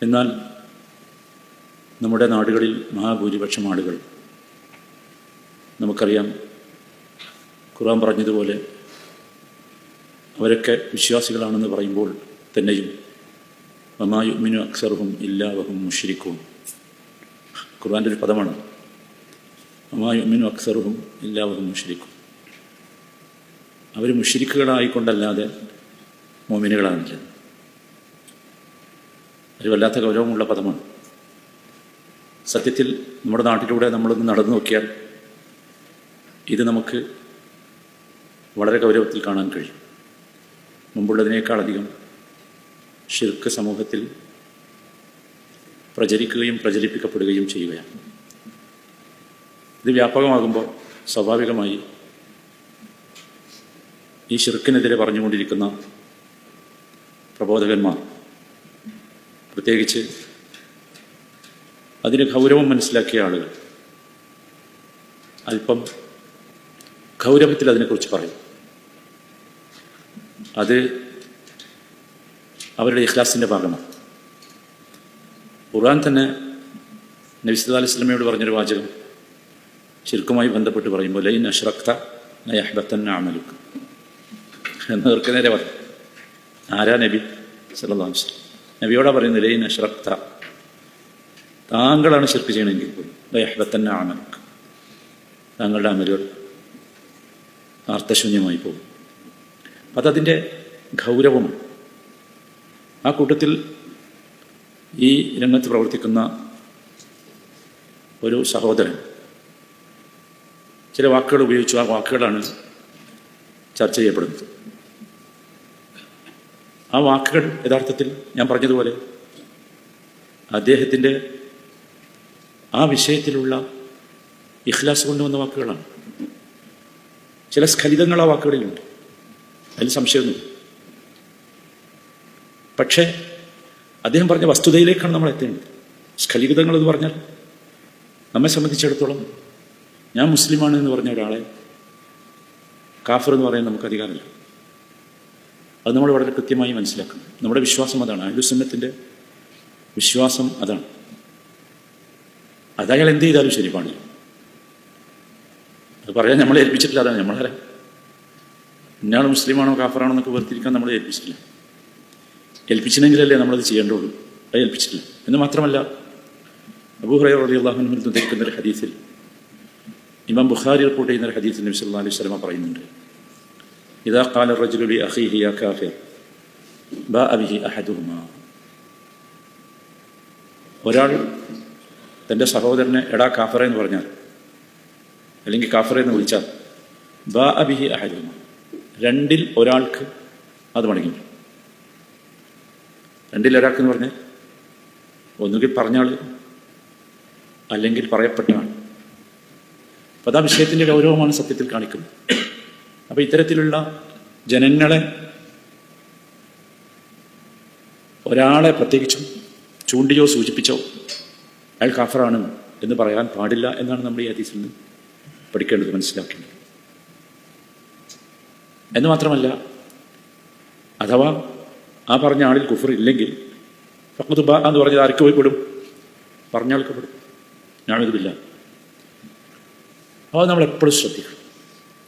എന്നാൽ നമ്മുടെ നാടുകളിൽ മഹാഭൂരിപക്ഷം ആളുകൾ നമുക്കറിയാം, ഖുർആൻ പറഞ്ഞതുപോലെ അവരൊക്കെ വിശ്വാസികളാണെന്ന് പറയുമ്പോൾ തന്നെയും വമാ യുഅ്മിനു അക്സറുഹും ഇല്ലാ വഹും മുശ്രിക്കൂൻ. ഖുർആൻ്റെ ഒരു പദമാണ് വമാ യുഅ്മിനു അക്സറുഹും ഇല്ലാ വഹും മുശ്രിക്കൂൻ. അവർ മുശ്രിക്കുകളായിക്കൊണ്ടല്ലാതെ മുഅ്മിനുകളാണില്ല. ഒരു വല്ലാത്ത ഗൗരവമുള്ള പദമാണ്. സത്യത്തിൽ നമ്മുടെ നാട്ടിലൂടെ നമ്മളൊന്ന് നടന്നു നോക്കിയാൽ ഇത് നമുക്ക് വളരെ ഗൗരവത്തിൽ കാണാൻ കഴിയും. മുമ്പുള്ളതിനേക്കാളധികം ശിർക്ക് സമൂഹത്തിൽ പ്രചരിക്കുകയും പ്രചരിപ്പിക്കപ്പെടുകയും ചെയ്യുകയാണ്. ഇത് വ്യാപകമാകുമ്പോൾ സ്വാഭാവികമായി ഈ ശിർക്കിനെതിരെ പറഞ്ഞുകൊണ്ടിരിക്കുന്ന പ്രബോധകന്മാർ, പ്രത്യേകിച്ച് അതിന് ഗൗരവം മനസ്സിലാക്കിയ ആളുകൾ, അല്പം ഗൗരവത്തിൽ അതിനെക്കുറിച്ച് പറയും. അത് അവരുടെ ഇഖ്ലാസിൻ്റെ ഭാഗമാണ്. ഖുർആൻ തന്നെ നബി സല്ലല്ലാഹു അലൈഹി വസല്ലമയോട് പറഞ്ഞൊരു വാചകം ശിർക്കുമായി ബന്ധപ്പെട്ട് പറയുമ്പോൾ ലൈൻ അശ്റക്ത ലയഹ്ബതന്ന അമലുക എന്ന് നേരെ പറഞ്ഞു. ആരാ? നബി സല്ലല്ലാഹു അലൈഹി വസല്ലം. നബിയോടാ പറയുന്നത് ലൈൻ അശ്റക്ത, താങ്കളാണ് ശിർക്ക് ചെയ്യണമെങ്കിൽ പോലും ലയഹ്ബതന്ന അമലുക, താങ്കളുടെ അമലുകൾ അർത്ഥശൂന്യമായി പോകും. അതതിൻ്റെ ഗൗരവമാണ്. ആ കൂട്ടത്തിൽ ഈ രംഗത്ത് പ്രവർത്തിക്കുന്ന ഒരു സഹോദരൻ ചില വാക്കുകൾ ഉപയോഗിച്ചു. ആ വാക്കുകളാണ് ചർച്ച ചെയ്യപ്പെടുന്നത്. ആ വാക്കുകൾ യഥാർത്ഥത്തിൽ ഞാൻ പറഞ്ഞതുപോലെ അദ്ദേഹത്തിൻ്റെ ആ വിഷയത്തിലുള്ള ഇഖ്ലാസ് കൊണ്ടുവന്ന വാക്കുകളാണ്. ചില സ്ഖലിതങ്ങൾ ആ വാക്കുകളിലുണ്ട്, അതിൽ സംശയമൊന്നുമില്ല. പക്ഷേ അദ്ദേഹം പറഞ്ഞ വസ്തുതയിലേക്കാണ് നമ്മൾ എത്തേണ്ടത്. സ്ഖലിതങ്ങൾ എന്ന് പറഞ്ഞാൽ നമ്മെ സംബന്ധിച്ചിടത്തോളം ഞാൻ മുസ്ലിമാണ് എന്ന് പറഞ്ഞ ഒരാളെ കാഫിർ എന്ന് പറയാൻ നമുക്ക് അധികാരമില്ല. അത് നമ്മൾ വളരെ കൃത്യമായി മനസ്സിലാക്കണം. നമ്മുടെ വിശ്വാസം അതാണ്, അഹ്ലുസുന്നത്തിൻ്റെ വിശ്വാസം അതാണ്. അതയാൾ എന്ത് ചെയ്താലും ശരി പാടില്ല. അത് പറയാൻ നമ്മളെ ഏൽപ്പിച്ചിട്ടില്ല. അതാണ് നമ്മളെ ഇന്നാൾ മുസ്ലിമാണോ കാഫറാണോ എന്നൊക്കെ വേർതിരിക്കാൻ നമ്മളെ ഏൽപ്പിച്ചിട്ടില്ല. ഏൽപ്പിച്ചില്ലെങ്കിലല്ലേ നമ്മളത് ചെയ്യേണ്ടുള്ളൂ. അത് ഏൽപ്പിച്ചിട്ടില്ല. എന്ന് മാത്രമല്ല, അബൂ ഹുറൈറ റളിയല്ലാഹു അൻഹു ഉദ്ധരിക്കുന്ന ഒരു ഹദീസിൽ, ഇമാം ബുഖാരി റിപ്പോർട്ട് ചെയ്യുന്ന ഒരു ഹദീസിൽ നബി സല്ലല്ലാഹു അലൈഹി വസല്ലം പറയുന്നുണ്ട്, ഇദാ ഖാല റജുലു ലി അഖീഹി യാ കാഫിർ ബാഅ ബിഹി അഹദുഹുമാ. ഒരാൾ തൻ്റെ സഹോദരനെ എടാ കാഫറ എന്ന് പറഞ്ഞാൽ, അല്ലെങ്കിൽ കാഫറ എന്ന് വിളിച്ചാൽ, ബാഅ ബിഹി അഹദുഹുമാ, രണ്ടിൽ ഒരാൾക്ക് അത് മടങ്ങി. രണ്ടിൽ ഒരാൾക്ക് എന്ന് പറഞ്ഞാൽ ഒന്നുകിൽ പറഞ്ഞാൾ അല്ലെങ്കിൽ പറയപ്പെട്ട ആൾ. അപ്പം അതാ വിഷയത്തിൻ്റെ ഗൗരവമാണ് സത്യത്തിൽ കാണിക്കുന്നത്. അപ്പം ഇത്തരത്തിലുള്ള ജനങ്ങളെ, ഒരാളെ പ്രത്യേകിച്ചും ചൂണ്ടിയോ സൂചിപ്പിച്ചോ അയാൾ കാഫറാണ് എന്ന് പറയാൻ പാടില്ല എന്നാണ് നമ്മൾ ഈ ഹദീസിൽ നിന്ന് പഠിക്കേണ്ടത്, മനസ്സിലാക്കേണ്ടത്. എന്ന് മാത്രമല്ല, അഥവാ ആ പറഞ്ഞ ആളിൽ കുഫർ ഇല്ലെങ്കിൽ ഫഖദ് ബാ എന്ന് പറഞ്ഞത് ആർക്ക് പോയി പെടും? പറഞ്ഞ ആൾക്ക് പെടും. നഅൂദുബില്ലാ. അത് നമ്മളെപ്പോഴും ശ്രദ്ധിക്കണം.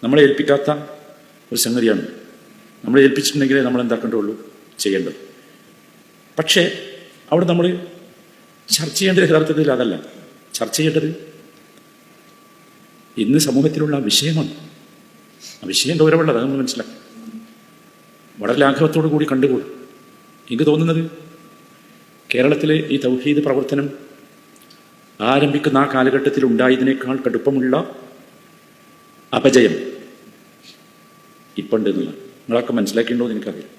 നമ്മളെ ഏൽപ്പിക്കാത്ത ഒരു സംഗതിയാണ്. നമ്മളെ ഏൽപ്പിച്ചിട്ടുണ്ടെങ്കിലേ നമ്മൾ എന്താക്കേണ്ടതുള്ളൂ, ചെയ്യേണ്ടത്. പക്ഷേ അവിടെ നമ്മൾ ചർച്ച ചെയ്യേണ്ടത് യഥാർത്ഥത്തിൽ അതല്ല. ചർച്ച ചെയ്യേണ്ടത് ഇന്ന് സമൂഹത്തിലുള്ള വിഷയമാണ്. ആ വിഷയം ഗൗരവമുള്ളത്, അത് നമ്മൾ മനസ്സിലാക്കും. വളരെ ലാഘവത്തോടു കൂടി കണ്ടുകൂടും. എനിക്ക് തോന്നുന്നത് കേരളത്തിലെ ഈ തൗഹീദ് പ്രവർത്തനം ആരംഭിക്കുന്ന ആ കാലഘട്ടത്തിൽ ഉണ്ടായതിനേക്കാൾ കടുപ്പമുള്ള അപജയം ഇപ്പം ഉണ്ടെന്നുള്ള നിങ്ങളൊക്കെ മനസ്സിലാക്കിയിട്ടുണ്ടോ എന്ന് എനിക്കറിയാം.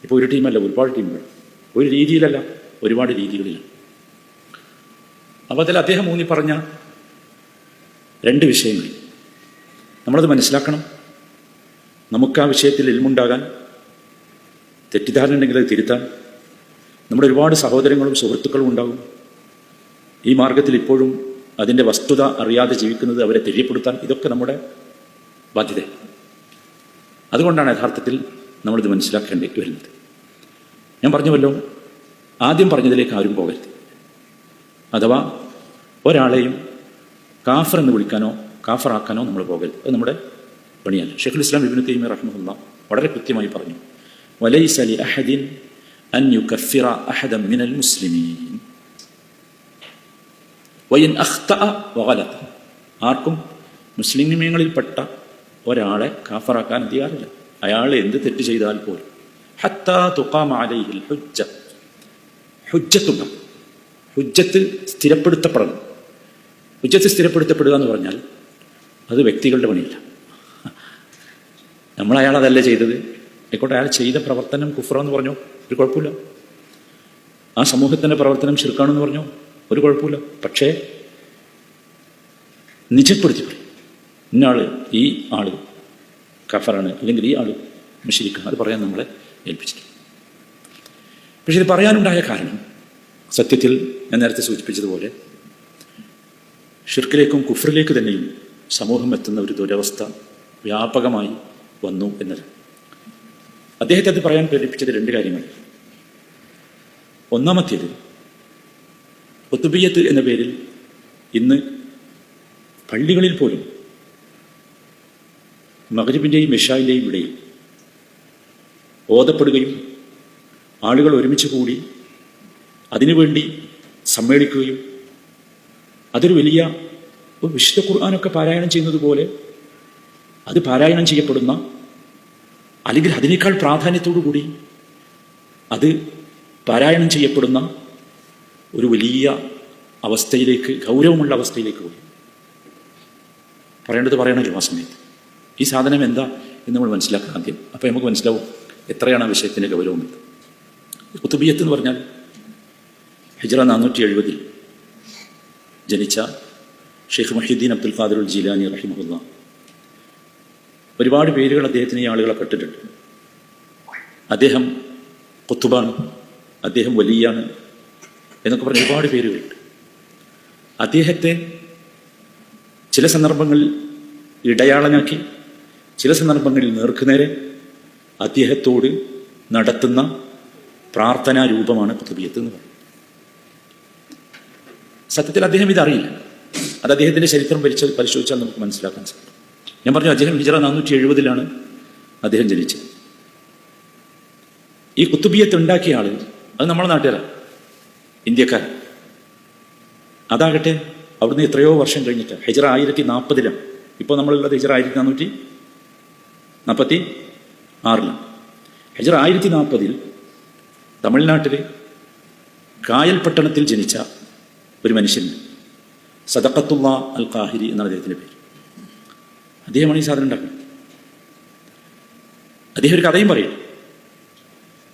ഇപ്പോൾ ഒരു ടീമല്ല, ഒരുപാട് ടീമുകൾ. ഒരു രീതിയിലല്ല, ഒരുപാട് രീതികളിലാണ്. അപ്പോൾ അതിൽ അദ്ദേഹം ഊന്നി പറഞ്ഞ രണ്ട് വിഷയങ്ങൾ നമ്മളത് മനസ്സിലാക്കണം. നമുക്ക് ആ വിഷയത്തിൽ ഇൽമുണ്ടാകാൻ, തെറ്റിദ്ധാരണ ഉണ്ടെങ്കിൽ അത് തിരുത്താൻ നമ്മുടെ ഒരുപാട് സഹോദരങ്ങളും സുഹൃത്തുക്കളും ഉണ്ടാകും. ഈ മാർഗത്തിൽ ഇപ്പോഴും അതിൻ്റെ വസ്തുത അറിയാതെ ജീവിക്കുന്നത്, അവരെ തെര്യപ്പെടുത്താൻ, ഇതൊക്കെ നമ്മുടെ ബാധ്യത. അതുകൊണ്ടാണ് യഥാർത്ഥത്തിൽ നമ്മളിത് മനസ്സിലാക്കേണ്ടി വരുന്നത്. ഞാൻ പറഞ്ഞുവല്ലോ, ആദ്യം പറഞ്ഞതിലേക്ക് ആരും പോകരുത്. അഥവാ ഒരാളെയും കാഫർ എന്ന് വിളിക്കാനോ കാഫറാക്കാനോ നമ്മൾ പോകരുത്. അത് നമ്മുടെ പണിയല്ല. ഷെയ്ഖുൽ ഇസ്ലാം ഇബ്നു തൈമിയ്യ റഹിമഹുല്ലാഹ് വളരെ കൃത്യമായി പറഞ്ഞു, വലൈസ ലി അഹദിൻ അൻ യുകഫിറ അഹദൻ മിനൽ മുസ്ലിമീൻ വഇൻ അഖ്തഅ വഗലത. ആർക്കും മുസ്ലിമീങ്ങളിൽപ്പെട്ട ഒരാളെ കാഫറാക്കാൻ അധികാരമില്ല, അയാൾ എന്ത് തെറ്റ് ചെയ്താൽ പോലും. ഹത്താ തുഖാമ അലൈഹിൽ ഹുജ്ജ, ഹുജ്ജത്തുണ്ട്, ഹുജ്ജത്ത് സ്ഥിരപ്പെടുത്തപ്പെടണം. ഹുജ്ജത്ത് സ്ഥിരപ്പെടുത്തപ്പെടുക എന്ന് പറഞ്ഞാൽ അത് വ്യക്തികളുടെ പണിയില്ല. നമ്മൾ അയാൾ അതല്ല ചെയ്തത്, ആയിക്കോട്ടെ, അയാൾ ചെയ്ത പ്രവർത്തനം കുഫ്റാന്ന് പറഞ്ഞോ, ഒരു കുഴപ്പമില്ല. ആ സമൂഹത്തിൻ്റെ പ്രവർത്തനം ശിർക്കാണെന്ന് പറഞ്ഞോ, ഒരു കുഴപ്പമില്ല. പക്ഷേ നിജപ്പെടുത്തി പറയും, ഇന്നാള് ഈ ആള് കഫറാണ്, അല്ലെങ്കിൽ ഈ ആള് മുശ്രിക്കാണ്, അത് പറയാൻ നമ്മളെ ഏൽപ്പിച്ചിട്ടുണ്ട്. പക്ഷെ ഇത് പറയാനുണ്ടായ കാരണം സത്യത്തിൽ ഞാൻ നേരത്തെ സൂചിപ്പിച്ചതുപോലെ ഷിർക്കിലേക്കും കുഫറിലേക്ക് തന്നെയും സമൂഹം എത്തുന്ന ഒരു ദുരവസ്ഥ വ്യാപകമായി വന്നു എന്നത്. അദ്ദേഹത്തെ അത് പറയാൻ പ്രേരിപ്പിച്ചത് രണ്ട് കാര്യങ്ങൾ. ഒന്നാമത്തേത്, ഖുതുബിയ്യത്ത് എന്ന പേരിൽ ഇന്ന് പള്ളികളിൽ പോലും മഗ്രിബിൻ്റെയും ഇശായിൻ്റെയും ഇടയിൽ ഓതപ്പെടുകയും ആളുകൾ ഒരുമിച്ച് കൂടി അതിനുവേണ്ടി സമ്മേളിക്കുകയും അതൊരു വലിയ വിശുദ്ധ ഖുർആനൊക്കെ പാരായണം ചെയ്യുന്നത് പോലെ അത് പാരായണം ചെയ്യപ്പെടുന്ന, അല്ലെങ്കിൽ അതിനേക്കാൾ പ്രാധാന്യത്തോടു കൂടി അത് പാരായണം ചെയ്യപ്പെടുന്ന ഒരു വലിയ അവസ്ഥയിലേക്ക്, ഗൗരവമുള്ള അവസ്ഥയിലേക്ക് പോയി. പറയേണ്ടത് പറയണമല്ലോ ആ സമയത്ത്. ഈ സാധനം എന്താ എന്ന് നമ്മൾ മനസ്സിലാക്കണം ആദ്യം. അപ്പോൾ നമുക്ക് മനസ്സിലാവും എത്രയാണ് ആ വിഷയത്തിൻ്റെ ഗൗരവം എന്ന്. ഖുതുബിയ്യത്ത് എന്ന് പറഞ്ഞാൽ ഹിജ്റ 470 ജനിച്ച ഷെയ്ഖ് മുഹ്യിദ്ദീൻ അബ്ദുൽ ഖാദിറുൽ ജീലാനി റഹിമഹുല്ലാഹ്, ഒരുപാട് പേരുകൾ അദ്ദേഹത്തിന് ഈ ആളുകളെ പെട്ടിട്ടുണ്ട്. അദ്ദേഹം ഖുത്തുബാണ്, അദ്ദേഹം വലിയാണ് എന്നൊക്കെ പറഞ്ഞ ഒരുപാട് പേരുകളുണ്ട്. അദ്ദേഹത്തെ ചില സന്ദർഭങ്ങളിൽ ഇടയാളനാക്കി, ചില സന്ദർഭങ്ങളിൽ നേർക്കുനേരെ അദ്ദേഹത്തോട് നടത്തുന്ന പ്രാർത്ഥനാ രൂപമാണ് ഖുതുബിയ്യത്ത് എന്ന് പറയുന്നത്. സത്യത്തിൽ അദ്ദേഹം ഇതറിയില്ല. അത് അദ്ദേഹത്തിൻ്റെ ചരിത്രം പരിശോധിച്ചാൽ നമുക്ക് മനസ്സിലാക്കാൻ സാധിക്കും. ഞാൻ പറഞ്ഞു, അദ്ദേഹം ഹിജ്റ 470 അദ്ദേഹം ജനിച്ചത്. ഈ ഖുതുബിയ്യത്ത് ഉണ്ടാക്കിയ ആള് അത് നമ്മുടെ നാട്ടുകാരാണ്, ഇന്ത്യക്കാരൻ. അതാകട്ടെ അവിടുന്ന് എത്രയോ വർഷം കഴിഞ്ഞിട്ട് ഹിജ്റ 1040. ഇപ്പോൾ നമ്മളുള്ളത് ഹിജ്റ 1446. ഹിജ്റ 1040 തമിഴ്നാട്ടിൽ കായൽ പട്ടണത്തിൽ ജനിച്ച ഒരു മനുഷ്യൻ, സദഖത്തുല്ലാ അൽ ഖാഹിരി എന്നാണ് അദ്ദേഹത്തിൻ്റെ പേര്. അദ്ദേഹമാണ് ഈ സാധനം ഉണ്ടാക്കുന്നത്. അദ്ദേഹം ഒരു കഥയും പറയും.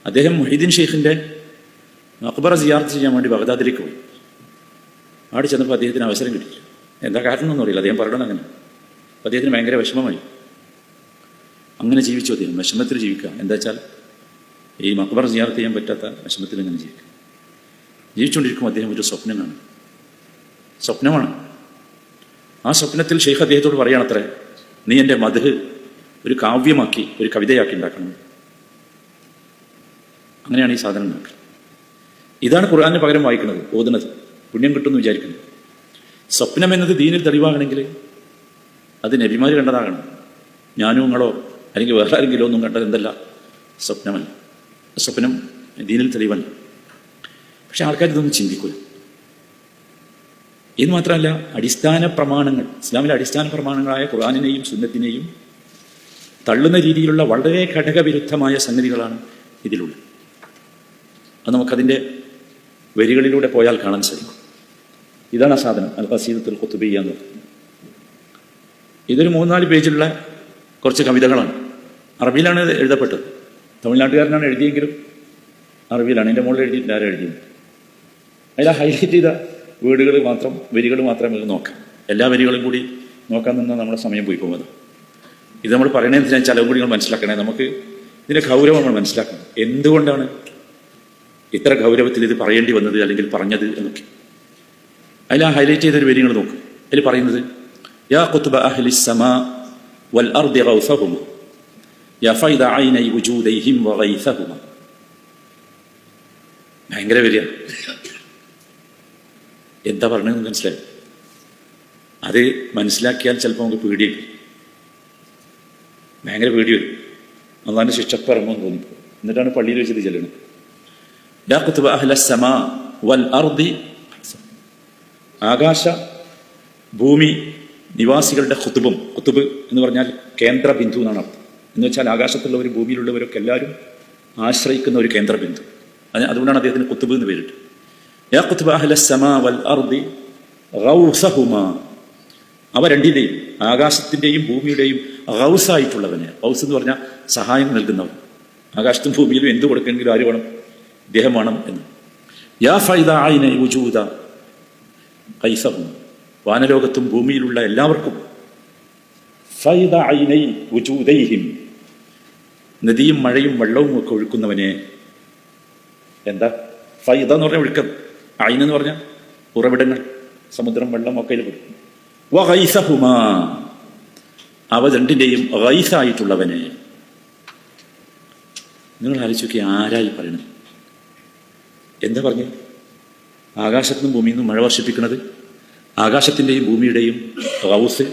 അദ്ദേഹം മുഹീദ്ദീൻ ഷെയ്ഖിൻ്റെ മഖ്ബറ സിയാറത്ത് ചെയ്യാൻ വേണ്ടി ബഗ്ദാദിലേക്ക് പോയി. അവിടെ ചെന്നപ്പോൾ അദ്ദേഹത്തിന് അവസരം കിട്ടിയില്ല. എന്താ കാരണം എന്നൊന്നും അറിയില്ല, അദ്ദേഹം പറയണം അങ്ങനെ. അപ്പോൾ അദ്ദേഹത്തിന് ഭയങ്കര വിഷമമായി. അങ്ങനെ ജീവിച്ചു അദ്ദേഹം, വിഷമത്തിൽ ജീവിക്കുക. എന്താ വെച്ചാൽ ഈ മഖ്ബറ സിയാറത്ത് ചെയ്യാൻ പറ്റാത്ത വിഷമത്തിൽ ഇങ്ങനെ ജീവിക്കുക. ജീവിച്ചുകൊണ്ടിരിക്കുമ്പോൾ അദ്ദേഹം ഒരു സ്വപ്നം കാണും. സ്വപ്നമാണ്. ആ സ്വപ്നത്തിൽ ഷെയ്ഖ് അദ്ദേഹത്തോട് പറയുകയാണത്രേ, നീ എൻ്റെ മദ്ഹ് ഒരു കാവ്യമാക്കി, ഒരു കവിതയാക്കി ഉണ്ടാക്കണം. അങ്ങനെയാണ് ഈ സാധനം ഉണ്ടാക്കുക. ഇതാണ് ഖുർആന് പകരം വായിക്കുന്നത്, ഓതുന്നത്, പുണ്യം കിട്ടുമെന്ന് വിചാരിക്കുന്നത്. സ്വപ്നം എന്നത് ദീനിൽ തെളിവാകണമെങ്കിൽ അത് നബിമാർ കണ്ടതാകണം. ഞാനും നിങ്ങളോ അല്ലെങ്കിൽ വേറെ ആരെങ്കിലും ഒന്നും കണ്ടത് എന്തല്ല, സ്വപ്നമല്ല. സ്വപ്നം ദീനിൽ തെളിവല്ല. പക്ഷെ ആൾക്കാർ ഇതൊന്നും ചിന്തിക്കുക. ഇത് മാത്രമല്ല, അടിസ്ഥാന പ്രമാണങ്ങൾ, ഇസ്ലാമിലെ അടിസ്ഥാന പ്രമാണങ്ങളായ ഖുർആനിനെയും സുന്നത്തിനെയും തള്ളുന്ന രീതിയിലുള്ള വളരെ ഘടകവിരുദ്ധമായ സംഗതികളാണ് ഇതിലുള്ളത്. അത് നമുക്കതിൻ്റെ വരികളിലൂടെ പോയാൽ കാണാൻ സാധിക്കും. ഇതാണ് ആ സാധനം, അൽ ഖസീദത്തുൽ ഖുതുബിയ്യ എന്ന് പറയുന്നത്. ഇതൊരു 3-4 പേജിലുള്ള കുറച്ച് കവിതകളാണ്. അറബിയിലാണ് ഇത് എഴുതപ്പെട്ടത്. തമിഴ്നാട്ടുകാരനാണ് എഴുതിയെങ്കിലും അറബിയിലാണ്. എൻ്റെ മുകളിൽ എഴുതിയിട്ടില്ല, ആരും എഴുതിയില്ല. അതിൽ ഹൈലൈറ്റ് ചെയ്ത വേർഡുകൾ മാത്രം, വരികൾ മാത്രം നമുക്ക് നോക്കാം. എല്ലാ വരികളും കൂടി നോക്കാൻ നിന്നാൽ നമ്മുടെ സമയം പോയി പോകുന്നത്. ഇത് നമ്മൾ പറയണതിന് ചിലവും കൂടി നമ്മൾ മനസ്സിലാക്കണേ. നമുക്ക് ഇതിൻ്റെ ഗൗരവം നമ്മൾ മനസ്സിലാക്കണം. എന്തുകൊണ്ടാണ് ഇത്ര ഗൗരവത്തിൽ ഇത് പറയേണ്ടി വന്നത് അല്ലെങ്കിൽ പറഞ്ഞത് എന്നൊക്കെ. അതിൽ ആ ഹൈലൈറ്റ് ചെയ്തൊരു വരികൾ നോക്കും. അതിൽ പറയുന്നത്, യാ ഖുത്ബ അഹ്ലി സ്സമാ വൽ അർദി ഗൗസഹുമ യാ ഫൈദ ഐനൈ വുജൂദൈഹിം വഗൈസഹുമ. ഭയങ്കര വരിക. എന്താ പറഞ്ഞതെന്ന് മനസ്സിലായി? അത് മനസ്സിലാക്കിയാൽ ചിലപ്പോൾ നമുക്ക് പേടിയായി, ഭയങ്കര പേടി വരും. അള്ളാന്റെ ശിക്ഷപ്പ് ഇറങ്ങുമെന്ന് തോന്നി. എന്നിട്ടാണ് പള്ളിയിൽ വെച്ചത് ചെല്ലണം. യാ കുതുബ അഹ്ലസ് സമാ വൽ അർദി, ആകാശ ഭൂമി നിവാസികളുടെ ഖുതുബും, ഖുതുബ് എന്ന് പറഞ്ഞാൽ കേന്ദ്ര ബിന്ദു എന്നാണ് അർത്ഥം. എന്ന് വെച്ചാൽ ആകാശത്തുള്ളവരും ഭൂമിയിലുള്ളവരൊക്കെ എല്ലാവരും ആശ്രയിക്കുന്ന ഒരു കേന്ദ്ര ബിന്ദു. അതുകൊണ്ടാണ് അദ്ദേഹത്തിന് ഖുതുബ് എന്ന് പേരിട്ട്. യാ കുതുബ അഹ്ലസ് സമാ വൽ അർദി ഗൗസഹുമാ, അവ രണ്ടിന്റെയും, ആകാശത്തിന്റെയും ഭൂമിയുടെയും ഗൗസായിട്ടുള്ളവന്. ഗൗസ് എന്ന് പറഞ്ഞാൽ സഹായം നൽകുന്നവൻ. ആകാശത്തും ഭൂമിയിലും എന്ത് കൊടുക്കണമെങ്കിലും ആര് വേണം? ഇദ്ദേഹം വേണം എന്ന്. യാ ഫൈദ ഐന വുജൂദ ഖൈസഹും, വാനലോകത്തും ഭൂമിയിലുള്ള എല്ലാവർക്കും ഫൈദ ഐനൈ വുജൂദൈഹിം, നദിയും മഴയും വെള്ളവും ഒക്കെ ഒഴുക്കുന്നവനെ. എന്താ ഫൈദ എന്ന് പറഞ്ഞാൽ ഒഴുക്കം, ഐൻ എന്ന് പറഞ്ഞാൽ ഉറവിടങ്ങൾ, സമുദ്രം, വെള്ളം ഒക്കെ പെടും. വഗൈസഹുമാ, അവ രണ്ടിന്റെയും ഗൈസായിട്ടുള്ളവനെ. നിങ്ങൾ ആലോചിക്കുക, ആരായി പറയണത്? എന്താ പറഞ്ഞു? ആകാശത്തുനിന്നും ഭൂമിയിൽ നിന്നും മഴ വർഷിപ്പിക്കുന്നത് ആകാശത്തിൻ്റെയും ഭൂമിയുടെയും ഗൗസ്,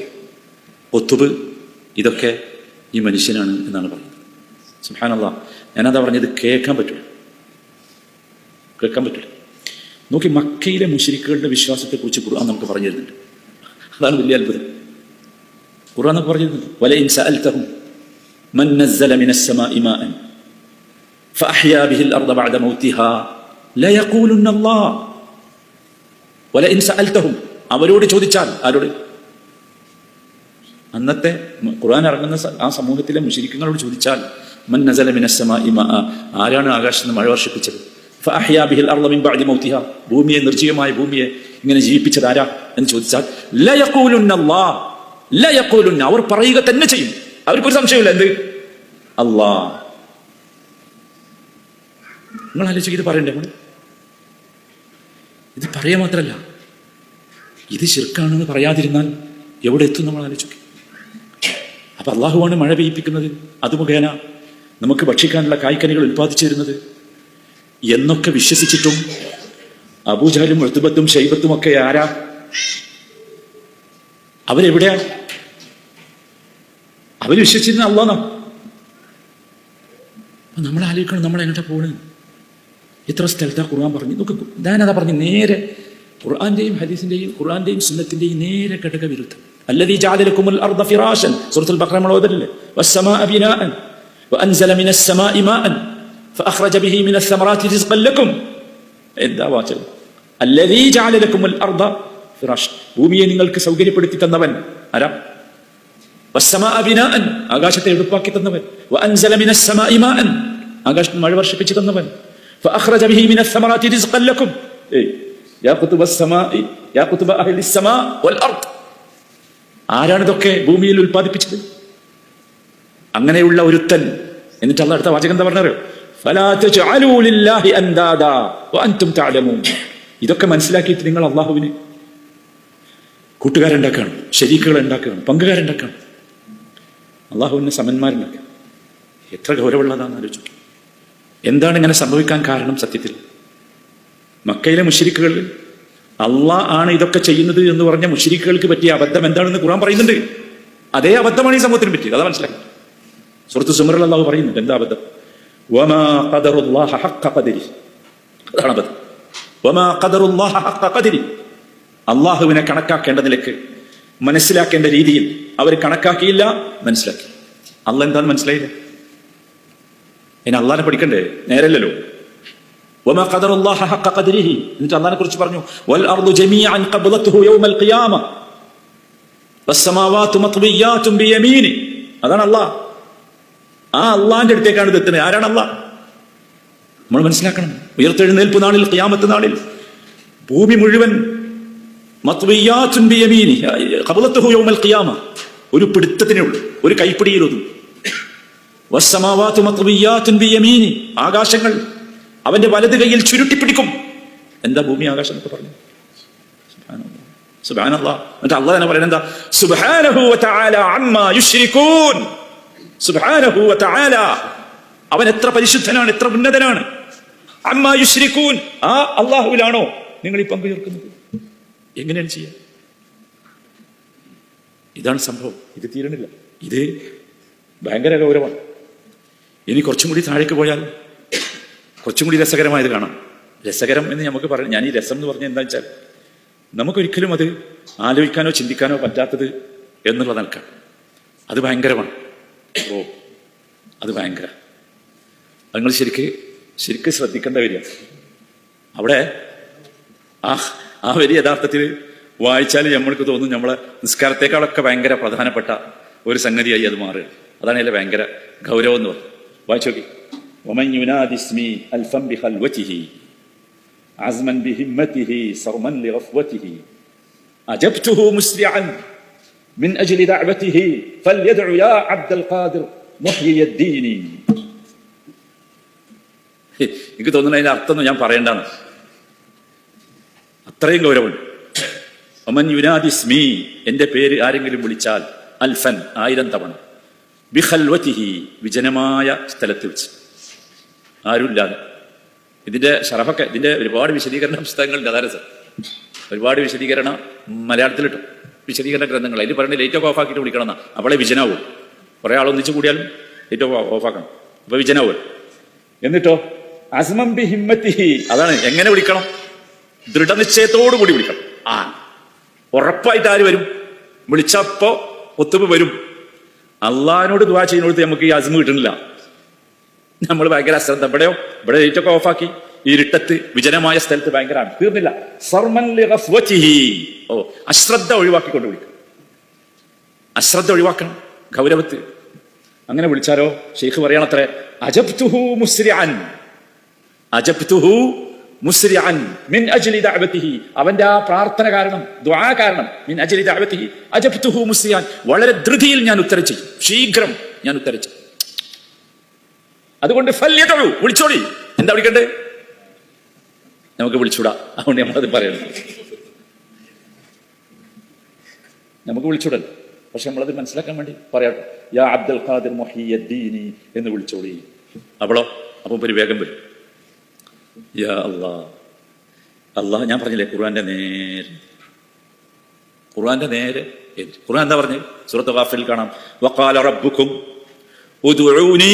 ഒത്തുബ്, ഇതൊക്കെ ഈ മനുഷ്യനാണ് എന്നാണ് പറയുന്നത്. സുബ്ഹാനല്ലാഹ്. ഞാനതാ പറഞ്ഞത്, കേൾക്കാൻ പറ്റില്ല. നോക്കി, മക്കയിലെ മുശ്രിക്കുകളുടെ വിശ്വാസത്തെക്കുറിച്ച് ഖുർആൻ നമുക്ക് പറഞ്ഞു തരുന്നുണ്ട്. അതാണ് വലിയ അത്ഭുതം. ഖുർആൻ നമുക്ക് പറഞ്ഞു തരുന്നുണ്ട്. വലഇൻ സഅൽതഹും മൻ നസ്സല മിനസ് സമാഇ മാഅൻ ഫഅഹ്യാ ബിഹിൽ അർദ ബഅദ മൗതിഹാ ലയഖൂലുന്ന അല്ലാഹ്. വലഇൻ സഅൽതഹും, അവരോട് ചോദിച്ചാൽ. ആരോട്? അന്നത്തെ ഖുർആൻ ഇറങ്ങുന്ന ആ സമൂഹത്തിലെ മുശ്രിക്കുകളോട് ചോദിച്ചാൽ, മൻ നസല മിനസ് സമാഇ മാഅ, ആരാണ് ആകാശത്ത് നിന്ന് മഴ വർഷിപ്പിച്ചത്? ഫഅഹ്യാ ബിഹിൽ അർദ മിൻ ബഅദി മൗതിഹാ, ഭൂമിയെ, നിർജ്ജീവമായ ഭൂമിയെ ഇങ്ങനെ ജീവിപ്പിച്ചത് ആരാ എന്ന് ചോദിച്ചാൽ, ലയഖൂലുന്ന അല്ലാഹ്, ലയഖൂലുന്ന, അവർ പറയുക തന്നെ ചെയ്യും. അവർക്കൊരു സംശയമില്ല. എന്ത്? അല്ലാഹ്. നിങ്ങൾ ആലോചിച്ച്, ഇത് പറയണ്ടേ? ഇത് പറയുക മാത്രമല്ല, ഇത് ശിർക്കാണെന്ന് പറയാതിരുന്നാൽ എവിടെ എത്തും നമ്മൾ ആലോചിക്കും. അപ്പൊ അള്ളാഹുവാണ് മഴ പെയ്യിപ്പിക്കുന്നത്, അത് മുഖേന നമുക്ക് ഭക്ഷിക്കാനുള്ള കായ്ക്കനികൾ ഉൽപ്പാദിച്ചു തരുന്നത് എന്നൊക്കെ വിശ്വസിച്ചിട്ടും അബൂജഹലും ഉത്ബത്തും ശൈബത്തും ഒക്കെ ആരാ? അവരെവിടെയാ? അവര് വിശ്വസിച്ചിരുന്ന അള്ളാഹ്. അപ്പൊ നമ്മൾ ആലോചിക്കണം, നമ്മൾ എങ്ങോട്ടാ പോകണം? എത്ര സ്ഥലത്താ ഖുർആൻ പറഞ്ഞു? നോക്ക്, ഞാനതാ പറഞ്ഞു, നേരെ ഖുർആന്റെയും ഹദീസിന്റെയും ഖുർആന്റെയും സുന്നത്തിന്റെയും നേരെ ഘടക വിരുദ്ധം. അല്ലദീ ജഅല ലക്കുമുൽ അർദ ഫിറാശൻ, സൂറത്തുൽ ബഖറ നമ്മൾ ഓതല്ലേ, വസ്സമാഅ ബിനാഅൻ വഅൻസല മിനസ് സമാഇ മാഅൻ ഫഅഖ്റജ ബിഹി മിനസ് സമറാത്തി റിസ്ഖൻ ലക്കും. എന്താ വാചകം? അല്ലദീ ജഅല ലക്കുമുൽ അർദ ഫിറാശൻ, ഭൂമിയെ നിങ്ങൾക്ക് സൗകര്യപ്പെടുത്തി തന്നവൻ ആരാ? വസ്സമാഅ ബിനാഅൻ, ആകാശത്തെ എടുപ്പാക്കി തന്നവൻ. വഅൻസല മിനസ് സമാഇ മാഅൻ, ആകാശത്തിൽ മഴ വർഷിപ്പിച്ചു തന്നവൻ. ഫഅഖ്റജ ബിഹി മിനസ് സമറാത്തി റിസ്ഖൻ ലക്കും. യാ കുതുബസ് സമാഇ യാ കുതുബ അഹ്ലിസ് സമാ വൽ അർദ്, ആരാണ് ഇതൊക്കെ ഭൂമിയിൽ ഉൽപ്പാദിപ്പിച്ചത്? അങ്ങനെയുള്ള ഒരുത്തൻ. എന്നിട്ട് അല്ലാഹ് അടുത്ത വാചകം എന്താ പറഞ്ഞത്? ഫലാ തജഅലൂ ലില്ലാഹി അൻദാദാ വഅൻതും തഅലമൂൻ. ഇതൊക്കെ മനസ്സിലാക്കിയിട്ട് നിങ്ങൾ അള്ളാഹുവിന് കൂട്ടുകാരുണ്ടാക്കുകയാണ്, ശരീക്കുകൾ ഉണ്ടാക്കുകയാണ്, പങ്കുകാരുണ്ടാക്കുകയാണ്, അള്ളാഹുവിന് സമന്മാരുണ്ടാക്കുക. എത്ര ഗൗരവമുള്ളതാണെന്ന് ആലോചിച്ചു. എന്താണ് ഇങ്ങനെ സംഭവിക്കാൻ കാരണം? സത്യത്തിൽ മക്കയിലെ മുശ്രിക്കുകൾ അള്ളാഹ് ആണ് ഇതൊക്കെ ചെയ്യുന്നത് എന്ന് പറഞ്ഞ മുശ്രിക്കുകൾക്ക് പറ്റിയ അബദ്ധം എന്താണെന്ന് ഖുർആൻ പറയുന്നുണ്ട്. അതേ അബദ്ധമാണ് ഈ സമൂഹത്തിന് പറ്റിയത്. അതാ മനസ്സിലാക്കി. സൂറത്ത് സുമറിൽ അള്ളാഹു പറയുന്നുണ്ട് എന്താ അബദ്ധം? വമാ ഖദറുല്ലാഹ ഹഖ്ക ഖദരി, അതാണ് അബദ്ധം. വമാ ഖദറുല്ലാഹ ഹഖ്ക ഖദരി, അള്ളാഹുവിനെ കണക്കാക്കേണ്ട നിലക്ക്, മനസ്സിലാക്കേണ്ട രീതിയിൽ അവർ കണക്കാക്കിയില്ല, മനസ്സിലാക്കി. അള്ളാഹ് എന്താന്ന് മനസ്സിലായില്ല. ഇനി അള്ളാഹിനെ പഠിക്കണ്ടേ? നേരല്ലല്ലോ. വമാ ഖദറുല്ലാഹ ഹഖ്ക ഖദരിഹി, എന്നിട്ട് അള്ളാഹിനെ കുറിച്ച് പറഞ്ഞു, വൽ അർദു ജമീഅൻ ഖബ്ലതുഹു യൗമൽ ഖിയാമ വസ്സമാവാതു മത്വിയാതുൻ ബിയമീനി. അതാണ് അള്ളാഹ്. ആ അള്ളാഹിന്റെ അടുത്തേക്കാണ് ഇത് എത്തുന്നത്. ആരാണ് അള്ളാഹ്? നമ്മൾ മനസ്സിലാക്കണം. ഉയർത്തെഴുന്നേൽപ്പ് നാളിൽ, ഖിയാമത്ത് നാളിൽ ഭൂമി മുഴുവൻ മത്വിയാതുൻ ബിയമീനി ഖബ്ലതുഹു യൗമൽ ഖിയാമ, ഒരു പിടുത്തത്തിനേ ഉള്ളൂ, ഒരു കൈപ്പിടിയിലൊതും. വസ്സമാവാതു മത്വിയാതുൻ ബിയമീനി, ആകാശങ്ങൾ അവന്റെ വലത് കൈയിൽ ചുരുട്ടിപ്പിടിക്കും. എന്താ ഭൂമി ആകാശം എന്നൊക്കെ പറഞ്ഞു? സുബ്ഹാനല്ലാഹ്. എന്നിട്ട് അള്ളാഹ് തന്നെ പറയുന്നത് എന്താ? സുബ്ഹാനഹു വ തആല അമ്മാ യുശ്രികൂൻ. സുബ്ഹാനഹു വ തആല, അവൻ എത്ര പരിശുദ്ധനാണ്, എത്ര ഉന്നതനാണ്. അമ്മാ യുശ്രികൂൻ, ആ അള്ളാഹുവിലാണോ നിങ്ങൾ ഈ പങ്കു ചേർക്കുന്നത്? എങ്ങനെയാണ് ചെയ്യുക? ഇതാണ് സംഭവം. ഇത് തീരണില്ല. ഇത് ഭയങ്കര ഗൗരവമാണ്. ഇനി കുറച്ചും കൂടി താഴേക്ക് പോയാൽ കുറച്ചും കൂടി രസകരമായത് കാണാം. രസകരം എന്ന് നമുക്ക് പറയാം. ഞാൻ ഈ രസം എന്ന് പറഞ്ഞാൽ എന്താ വെച്ചാൽ, നമുക്കൊരിക്കലും അത് ആലോചിക്കാനോ ചിന്തിക്കാനോ പറ്റാത്തത് എന്നുള്ള നിലക്കാണ്. അത് ഭയങ്കരമാണ്. അത് ഭയങ്കര. നിങ്ങൾ ശരിക്ക് ശ്രദ്ധിക്കേണ്ട വരിക. അവിടെ ആ വരി യഥാർത്ഥത്തിൽ വായിച്ചാൽ നമ്മൾക്ക് തോന്നും നമ്മളെ നിസ്കാരത്തെക്കാളൊക്കെ ഭയങ്കര പ്രധാനപ്പെട്ട ഒരു സംഗതിയായി അത് മാറുക. അതാണ് അതിലെ ഭയങ്കര ഗൗരവം എന്ന് പറഞ്ഞു. വായിച്ചു നോക്കി. ومن ينادي اسمي ألفا بخلوته عزما بهمته صرما لغفوته أجبته مسرعا من أجل دعوته فليدع يا عبد القادر محيي الدين. എനിക്ക് തോന്നുന്നു അതിന്റെ അർത്ഥം ഞാൻ പറയേണ്ടതാണ്. അത്രയും ഗൗരവമുണ്ട്. ഒമൻ യുനാദിസ്മി, എന്റെ പേര് ആരെങ്കിലും വിളിച്ചാൽ, അൽഫൻ 1000 തവണ, ബിഖൽവതിഹി വിജനമായ സ്ഥലത്ത് വെച്ച്, ആരുമില്ലാതെ. ഇതിന്റെ ഷറഫൊക്കെ, ഇതിന്റെ ഒരുപാട് വിശദീകരണ പുസ്തകങ്ങളുണ്ട്. അതാ രസം. ഒരുപാട് വിശദീകരണ മലയാളത്തിലിട്ടു വിശദീകരണ ഗ്രന്ഥങ്ങൾ. അതിൽ പറയുന്നത് ലൈറ്റ് ഓഫ് ആക്കിയിട്ട് വിളിക്കണം എന്നാ. അവളെ വിജനാവും. കുറെ ആളൊന്നിച്ച് കൂടിയാലും ലൈറ്റ് ഓഫ് ആക്കണം. അപ്പൊ വിജനാവും. എന്നിട്ടോ അസ്മം ബി ഹിമ്മത്തിഹി, അതാണ് എങ്ങനെ വിളിക്കണം? ദൃഢനിശ്ചയത്തോടു കൂടി വിളിക്കണം. ഉറപ്പായിട്ട് ആര് വരും? വിളിച്ചപ്പോ ഒത്തുപ്പ് വരും. അള്ളാഹിനോട് ദുആ ചെയ്യുന്നിടത്ത് നമുക്ക് ഈ അസ്മ കിട്ടുന്നില്ല. നമ്മൾ ഭയങ്കര അശ്രദ്ധ. ഇവിടെ ലൈറ്റൊക്കെ ഓഫാക്കി ഇരുട്ടത്ത് വിജനമായ സ്ഥലത്ത് ഭയങ്കരമാണ്. തീർന്നില്ല. സർമൻ ലിഗഫ്വതിഹി, അശ്രദ്ധ ഒഴിവാക്കിക്കൊണ്ട് വിളിക്കണം. അശ്രദ്ധ ഒഴിവാക്കണം, ഗൗരവത്ത്. അങ്ങനെ വിളിച്ചാലോ ശൈഖ് പറയണത്രേ, അജബ്തുഹു മുസ്രിഅൻ, അജബ്തുഹു മുസ്രിഅൻ മിൻ അജ്ലി ദഅവതിഹി, അവന്റെ ആ പ്രാർത്ഥന കാരണം, ദുആ കാരണം, മിൻ അജ്ലി ദഅവതിഹി അജബ്തുഹു മുസ്രിഅൻ, വളരെ ധൃതിയിൽ ഞാൻ ഉത്തരം ചെയ്യും, ശീഘ്രം ഞാൻ ഉത്തരം ചെയ്യും. അതുകൊണ്ട് ഫല്യദഉ, വിളിച്ചോളി. എന്താ വിളിക്കണ്ടേ? നമുക്ക് വിളിച്ചൂടാ, അതുകൊണ്ട് നമ്മളത് പറയണം. നമുക്ക് വിളിച്ചൂടല്ലോ, പക്ഷെ നമ്മളത് മനസ്സിലാക്കാൻ വേണ്ടി പറയാട്ടോ. യാ അബ്ദുൽ ഖാദിർ മുഹിയ്യദ്ദീനി എന്ന് വിളിച്ചോളി. അപ്പം ഒരു വേഗം വരും. യാ അള്ളാഹ് ഞാൻ പറഞ്ഞില്ലേ, ഖുർആന്റെ നേരെ ഖുർആൻ എന്താ പറഞ്ഞത്? സൂറത്ത് ഗാഫിറിൽ കാണാം, വഖാല റബ്ബുക്കും ഉദ്ഉനി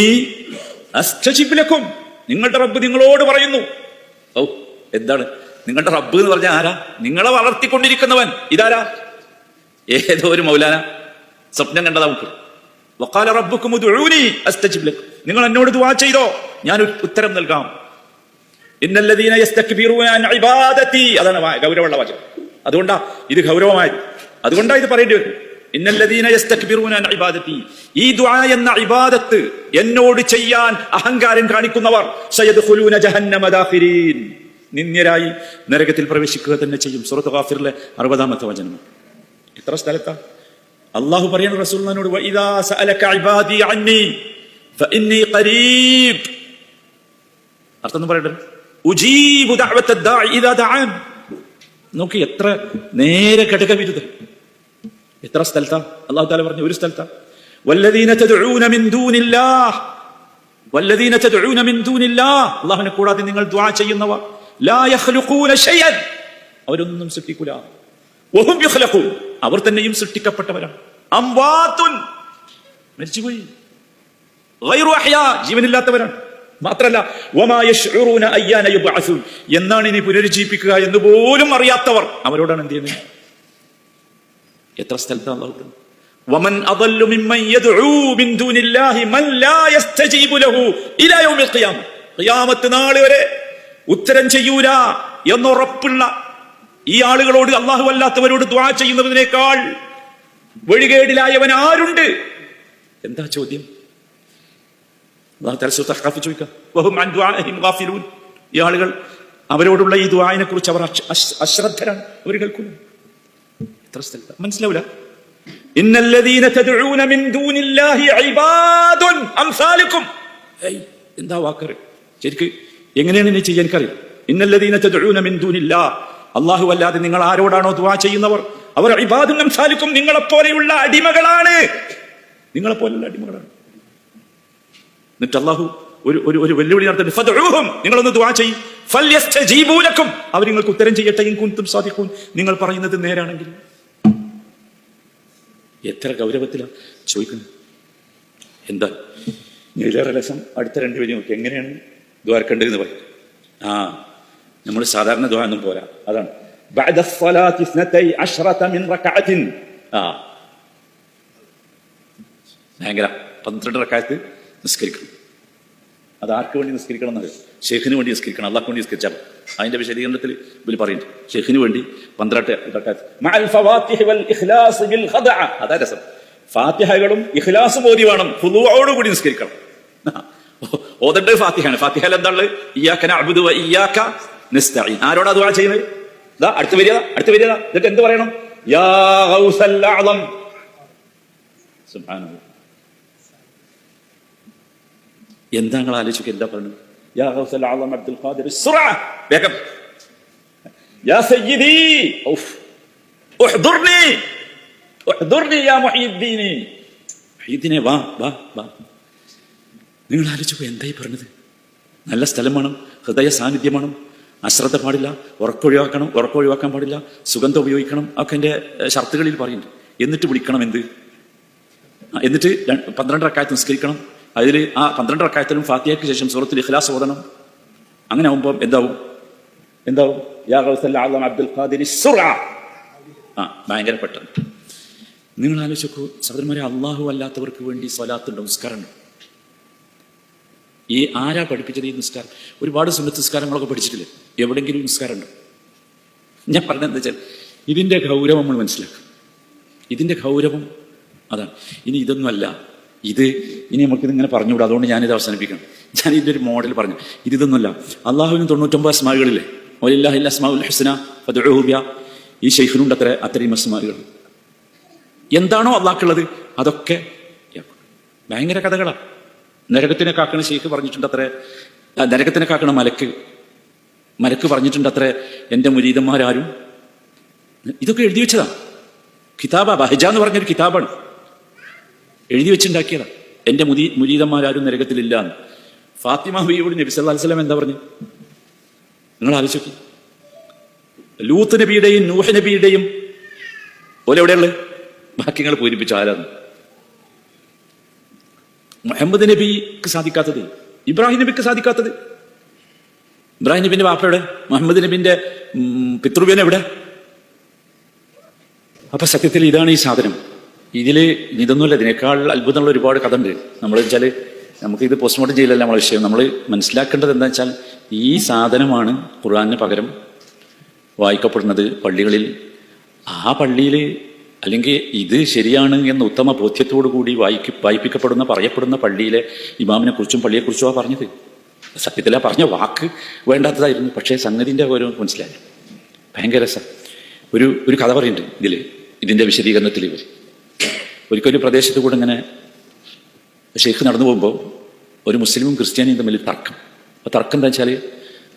അസ്തജിബ് ലക്കും, നിങ്ങളുടെ റബ്ബ് നിങ്ങളോട് പറയുന്നു. എന്താണ് നിങ്ങളുടെ റബ്ബ് എന്ന് പറഞ്ഞാൽ? ആരാ? നിങ്ങളെ വളർത്തിക്കൊണ്ടിരിക്കുന്നവൻ. ഇതാരാ? ഏതോ ഒരു മൗലാന സ്വപ്നം കണ്ടതാ നമുക്ക്. വഖാല റബ്ബുക്കും ഉദ്ഉനി അസ്തജിബ് ലക്കും, നിങ്ങൾ എന്നോട് ദുആ ചെയ്തോ, ഞാൻ ഉത്തരം നൽകാം. ഇന്നല്ലദീന യസ്തക്ബിറൂന അൻ ഇബാദതി, അതാണ് ഗൗരവമുള്ള വാചകം. അതുകൊണ്ടാ ഇത് ഗൗരവമായത്. അതുകൊണ്ടാ ഇത് പറയേണ്ടി വരും. ഇന്നല്ലദീന യസ്തക്ബിറൂന അൻ ഇബാദതി, ഈ ദുആ എന്ന ഇബാദത്ത് എന്നോട് ചെയ്യാൻ അഹങ്കാരം കാണിക്കുന്നവർ സയദ്ഖുലൂന ജഹന്നമ ദാഖിരീൻ, നിന്ദ്യരായി നരകത്തിൽ പ്രവേശിക്കുക തന്നെ ചെയ്യും. സൂറത്ത് ഗാഫിറിലെ 60-ാമത്തെ വചനം. ഇത്ര സ്ഥലത്താ അള്ളാഹു പറയുന്ന റസൂലിനോട്, വഇദാ സഅലക ഇബാദി അന്നി ഫഇന്നി ഖരീബ്, അർത്ഥം പറയട്ടെ, ഉജീബു ദഅവത ദാഇ ഇദാ ദഅൻ. നോക്കി എത്ര നേരെ ഘടകവിരുദ്ധം. എത്ര സ്ഥലത്താ അല്ലാഹു തആല പറഞ്ഞു? ഒരു സ്ഥലത്താ വല്ലദീന തദ്ഊന മിൻ ദൂനില്ലാഹ്, വല്ലദീന തദ്ഊന മിൻ ദൂനില്ലാഹ്, അല്ലാഹുവിനെ കൂടാതെ നിങ്ങൾ ദുആ ചെയ്യുന്നവർ, ലാ യഖ്ലുഖൂന ഷൈഅൻ, അവരൊന്നും സൃഷ്ടിക്കൂല, വഹും യഖ്ലഖൂൻ, അവർ തന്നെയും സൃഷ്ടിക്കപ്പെട്ടവരാണ്. അംവാതുൻ, മരിച്ചുപോയി, ഗൈറു അഹ്യാ, ജീവനില്ലാത്തവരാണ്. മാത്രല്ല വമാ യശ്ഉറൂന അയ്യാന യുബ്അസൂൻ, എന്നാണ് ഇനി പുനരുജ്ജീവിപ്പിക്കുക എന്ന് പോലും അറിയാത്തവർ, അവരോടാണ് എന്ത് ചെയ്യുന്നത്? എത്ര സ്ഥലത്താണ് അല്ലാഹു പറയുന്നത്? വമൻ അദല്ലു മിമ്മൻ യദ്ഉ മിൻ ദൂനില്ലാഹി മൻ ലാ യസ്തജീബു ലഹു ഇലാ യൗമിൽ ഖിയാമ, ഖിയാമത്ത് നാൾ വരെ ഉത്തരം ചെയ്യൂല എന്നുറപ്പുള്ള ഈ ആളുകളോട്, അല്ലാഹു അല്ലാത്തവരോട് ദുആ ചെയ്യുന്നതിനേക്കാൾ വഴികേടിലായവൻ ആരുണ്ട്? എന്താ ചോദ്യം? ഈ ആളുകൾ അവരോടുള്ള ഈ ദുആഇനെ കുറിച്ച് അവർ അശ്രദ്ധരാണ്, അവർ കേൾക്കുന്നു. എത്ര സ്ഥലത്ത് മനസ്സിലാവില്ല. ഇന്നല്ലദീന തദ്ഊന മിൻ ദൂനില്ലാഹി ഇബാദുൻ അംസാലുക്കും, എന്താ വാക്കറ്? ശരിക്ക് എങ്ങനെയാണ് ഇനി ചെയ്യാൻ എനിക്കറിയാം. ഇന്നല്ലദീന തദ്ഊന മിൻ ദൂനില്ലാഹ്, അല്ലാഹു അല്ലാതെ നിങ്ങൾ ആരോടാണോ ദുആ ചെയ്യുന്നവർ, അവർ ഇബാദുൻ അംസാലുക്കും, നിങ്ങളെപ്പോലെയുള്ള അടിമകളാണ്. നിങ്ങളെപ്പോലെയുള്ള അടിമകളാണ്. എന്നിട്ട് അല്ലാഹു ഒരു വെല്ലുവിളി നടത്തുന്നുണ്ട്. ഫദ്ഉഹും, നിങ്ങളൊന്ന് ദുആ ചെയ്യ്. ഫൽയസ്തജീബൂ ലക്കും, അവർ നിങ്ങൾക്ക് ഉത്തരം ചെയ്യട്ടെ. ഇൻ കുൻതും സാദിഖൂൻ, നിങ്ങൾ പറയുന്നത് നേരാണെങ്കിൽ. എത്ര ഗൗരവത്തിലാണ് ചോദിക്കുന്നത്. എന്താ ഇതിലേറെ രസം അടുത്ത രണ്ടുപേരും നോക്കി എങ്ങനെയാണ് ദ്വാരക്കേണ്ടതെന്ന് പറയും. നമ്മൾ സാധാരണ ദ്വാ ഒന്നും പോരാ. അതാണ് ബഅദ സ്വലാത്തി 12 മിൻ റകഅത്തിൻ. ഭയങ്കര 12 റകഅത്ത് നിസ്കരിക്കണം. അത് ആർക്ക് വേണ്ടി നിസ്കരിക്കണം എന്നറിയാം? ഷെയ്ഖിന് വേണ്ടി നിസ്കരിക്കണം, അള്ളാഹ്ക്ക് വേണ്ടി നിസ്കരിച്ചാൽ. അതിന്റെ വിശദീകരണത്തിൽ ഇവർ പറയുന്നുണ്ട് ഷെയ്ഖിന് വേണ്ടി 12 റകഅത്ത് മഅൽ ഫവാത്തിഹി വൽ ഇഖ്ലാസ് ബിൽ ഖദഅ. അതാ രസം. ഫാത്തിഹകളും ഇഖ്ലാസും ഓതി വേണം, ഖുദൂഅോട് കൂടി നിസ്കരിക്കണം. ഓതേണ്ടത് ഫാത്തിഹയാണ്. ഫാത്തിഹയിൽ എന്താണ്? ഇയ്യാക നഅ്ബുദു വ ഇയ്യാക നസ്തഈൻ. ആരോടാ ദുആ ചെയ്യുന്നത്? ദാ അടുത്ത് വരിക. എന്നിട്ട് എന്ത് പറയണം? യാ ഗൗസൽ അഅ്ളം. സുബ്ഹാനല്ലാഹ്. എന്താ നിങ്ങൾ ആലോചിക്കുക? എന്താ പറയുന്നത്? യാ ഗൗസൽ അഅ്ളം അബ്ദുൽ ഖാദിർ സുറഅ, വേഗം. യാ സയ്യിദി ഉഹ്ദുർനി യാ മുഹീദ്ദീനി. മുഹീദ്ദീനെ വാ വാ വാ. നിങ്ങൾ ആലോചിക്കുക എന്തായി പറഞ്ഞത്? നല്ല സ്ഥലം വേണം, ഹൃദയ സാന്നിധ്യം വേണം, അശ്രദ്ധ പാടില്ല, ഉറക്കൊഴിവാക്കാൻ പാടില്ല, സുഗന്ധം ഉപയോഗിക്കണം, ഒക്കെ എൻ്റെ ഷർത്തുകളിൽ പറയുന്നുണ്ട്. എന്നിട്ട് വിളിക്കണം എന്ത്? എന്നിട്ട് 12 റകഅത്ത് നിസ്കരിക്കണം. അതിൽ ആ 12 റകഅത്തിലും ഫാത്തിഹയ്ക്ക് ശേഷം സൂറത്തുൽ ഇഖ്ലാസ് ഓതണം. അങ്ങനെ ആവുമ്പോൾ എന്താവും? യാ ഗൗസൽ അഅ്ളം അബ്ദുൽ ഖാദിർ സുറഅ. ഭയങ്കര പെട്ടെന്ന്. നിങ്ങൾ ആലോചിക്കൂ സഹോദരന്മാരെ, അള്ളാഹു അല്ലാത്തവർക്ക് വേണ്ടി സ്വലാത്തുണ്ട്, നിസ്കാരമുണ്ട്. ഈ ആരാ പഠിപ്പിച്ചത് ഈ നിസ്കാരം? ഒരുപാട് സുന്നത്ത് നിസ്കാരങ്ങളൊക്കെ പഠിച്ചിട്ടില്ലേ? എവിടെയെങ്കിലും നിസ്കാരമുണ്ടോ? ഞാൻ പറഞ്ഞത് എന്താ വെച്ചാൽ ഇതിൻ്റെ ഗൗരവം നമ്മൾ മനസ്സിലാക്കും. ഇതിൻ്റെ ഗൗരവം അതാണ്. ഇനി ഇതൊന്നുമല്ല, ഇനി നമുക്കിതിങ്ങനെ പറഞ്ഞുകൂടാ. അതുകൊണ്ട് ഞാനിത് അവസാനിപ്പിക്കണം. ഞാൻ ഇതിൻ്റെ ഒരു മോഡൽ പറഞ്ഞു. ഇതൊന്നുമല്ല. അള്ളാഹുവിന് 99 അസ്മാകളില്ലേ? വലില്ലാഹിൽ അസ്മാഉൽ ഹുസ്ന ഫദ്ഉഹു ബിഹാ. ഈ ശൈഖിനുണ്ട് അത്രയും അസ്മാകൾ. എന്താണോ അള്ളാഹ്ക്കുള്ളത് അതൊക്കെ ഭയങ്കര കഥകളാണ്. നരകത്തിനെ കാക്കണ ശൈഖ് പറഞ്ഞിട്ടുണ്ട് അത്ര, നരകത്തിനെ കാക്കണ മലക്ക് പറഞ്ഞിട്ടുണ്ട് അത്ര, എൻ്റെ മുരീദന്മാരാരും. ഇതൊക്കെ എഴുതി വെച്ചതാണ്. കിതാബാ ബഹജ എന്ന് പറഞ്ഞൊരു കിതാബാണ്, എഴുതി വെച്ചുണ്ടാക്കിയതാണ്. എൻ്റെ മുരീദന്മാരാരും നരകത്തിലില്ല എന്ന്. ഫാത്തിമ ബീവിയോട് നബി സല്ലല്ലാഹു അലൈഹി വസല്ലം എന്താ പറഞ്ഞു? നിങ്ങൾ ആലോചിക്കും. ലൂത്ത് നബിയുടെയും നൂഹ് നബിയുടെയും പോലെ എവിടെയുള്ളത്? ബാക്കിങ്ങൾ പൂരിപ്പിച്ച ആരാണ്? മുഹമ്മദ് നബിക്ക് സാധിക്കാത്തത്, ഇബ്രാഹിം നബിക്ക് സാധിക്കാത്തത്. ഇബ്രാഹിം നബിന്റെ വാപ്പയുടെ, മുഹമ്മദ് നബിന്റെ പിതൃവ്യൻ എവിടെ? അപ്പൊ സത്യത്തിൽ ഇതാണ് ഈ സാധനം. ഇതൊന്നുമല്ല, ഇതിനേക്കാൾ അത്ഭുതമുള്ള ഒരുപാട് കഥ ഉണ്ട്. നമ്മൾ വെച്ചാൽ നമുക്കിത് പോസ്റ്റ്മോർട്ടം ചെയ്യലല്ല നമ്മളെ വിഷയം. നമ്മൾ മനസ്സിലാക്കേണ്ടത് എന്താ വെച്ചാൽ ഈ സാധനമാണ് ഖുർആനിന് പകരം വായിക്കപ്പെടുന്നത് പള്ളികളിൽ. ആ പള്ളിയിൽ അല്ലെങ്കിൽ ഇത് ശരിയാണ് എന്ന ഉത്തമ ബോധ്യത്തോടു കൂടി വായിപ്പിക്കപ്പെടുന്ന പറയപ്പെടുന്ന പള്ളിയിലെ ഇമാമിനെ കുറിച്ചും പള്ളിയെക്കുറിച്ചുമാണ് പറഞ്ഞത്. സത്യത്തിൽ ആ പറഞ്ഞ വാക്ക് വേണ്ടാത്തതായിരുന്നു, പക്ഷേ സംഗതിൻ്റെ ഓരോ മനസ്സിലായി. ഭയങ്കര രസം. ഒരു കഥ പറയുന്നുണ്ട് ഇതിൻ്റെ വിശദീകരണത്തിൽ. ഒരിക്കലും പ്രദേശത്ത് കൂടെ ഇങ്ങനെ ഷെയ്ഖ് നടന്നു പോകുമ്പോൾ ഒരു മുസ്ലിമും ക്രിസ്ത്യാനിയും തമ്മിൽ തർക്കം. അപ്പോൾ തർക്കം എന്താ വെച്ചാൽ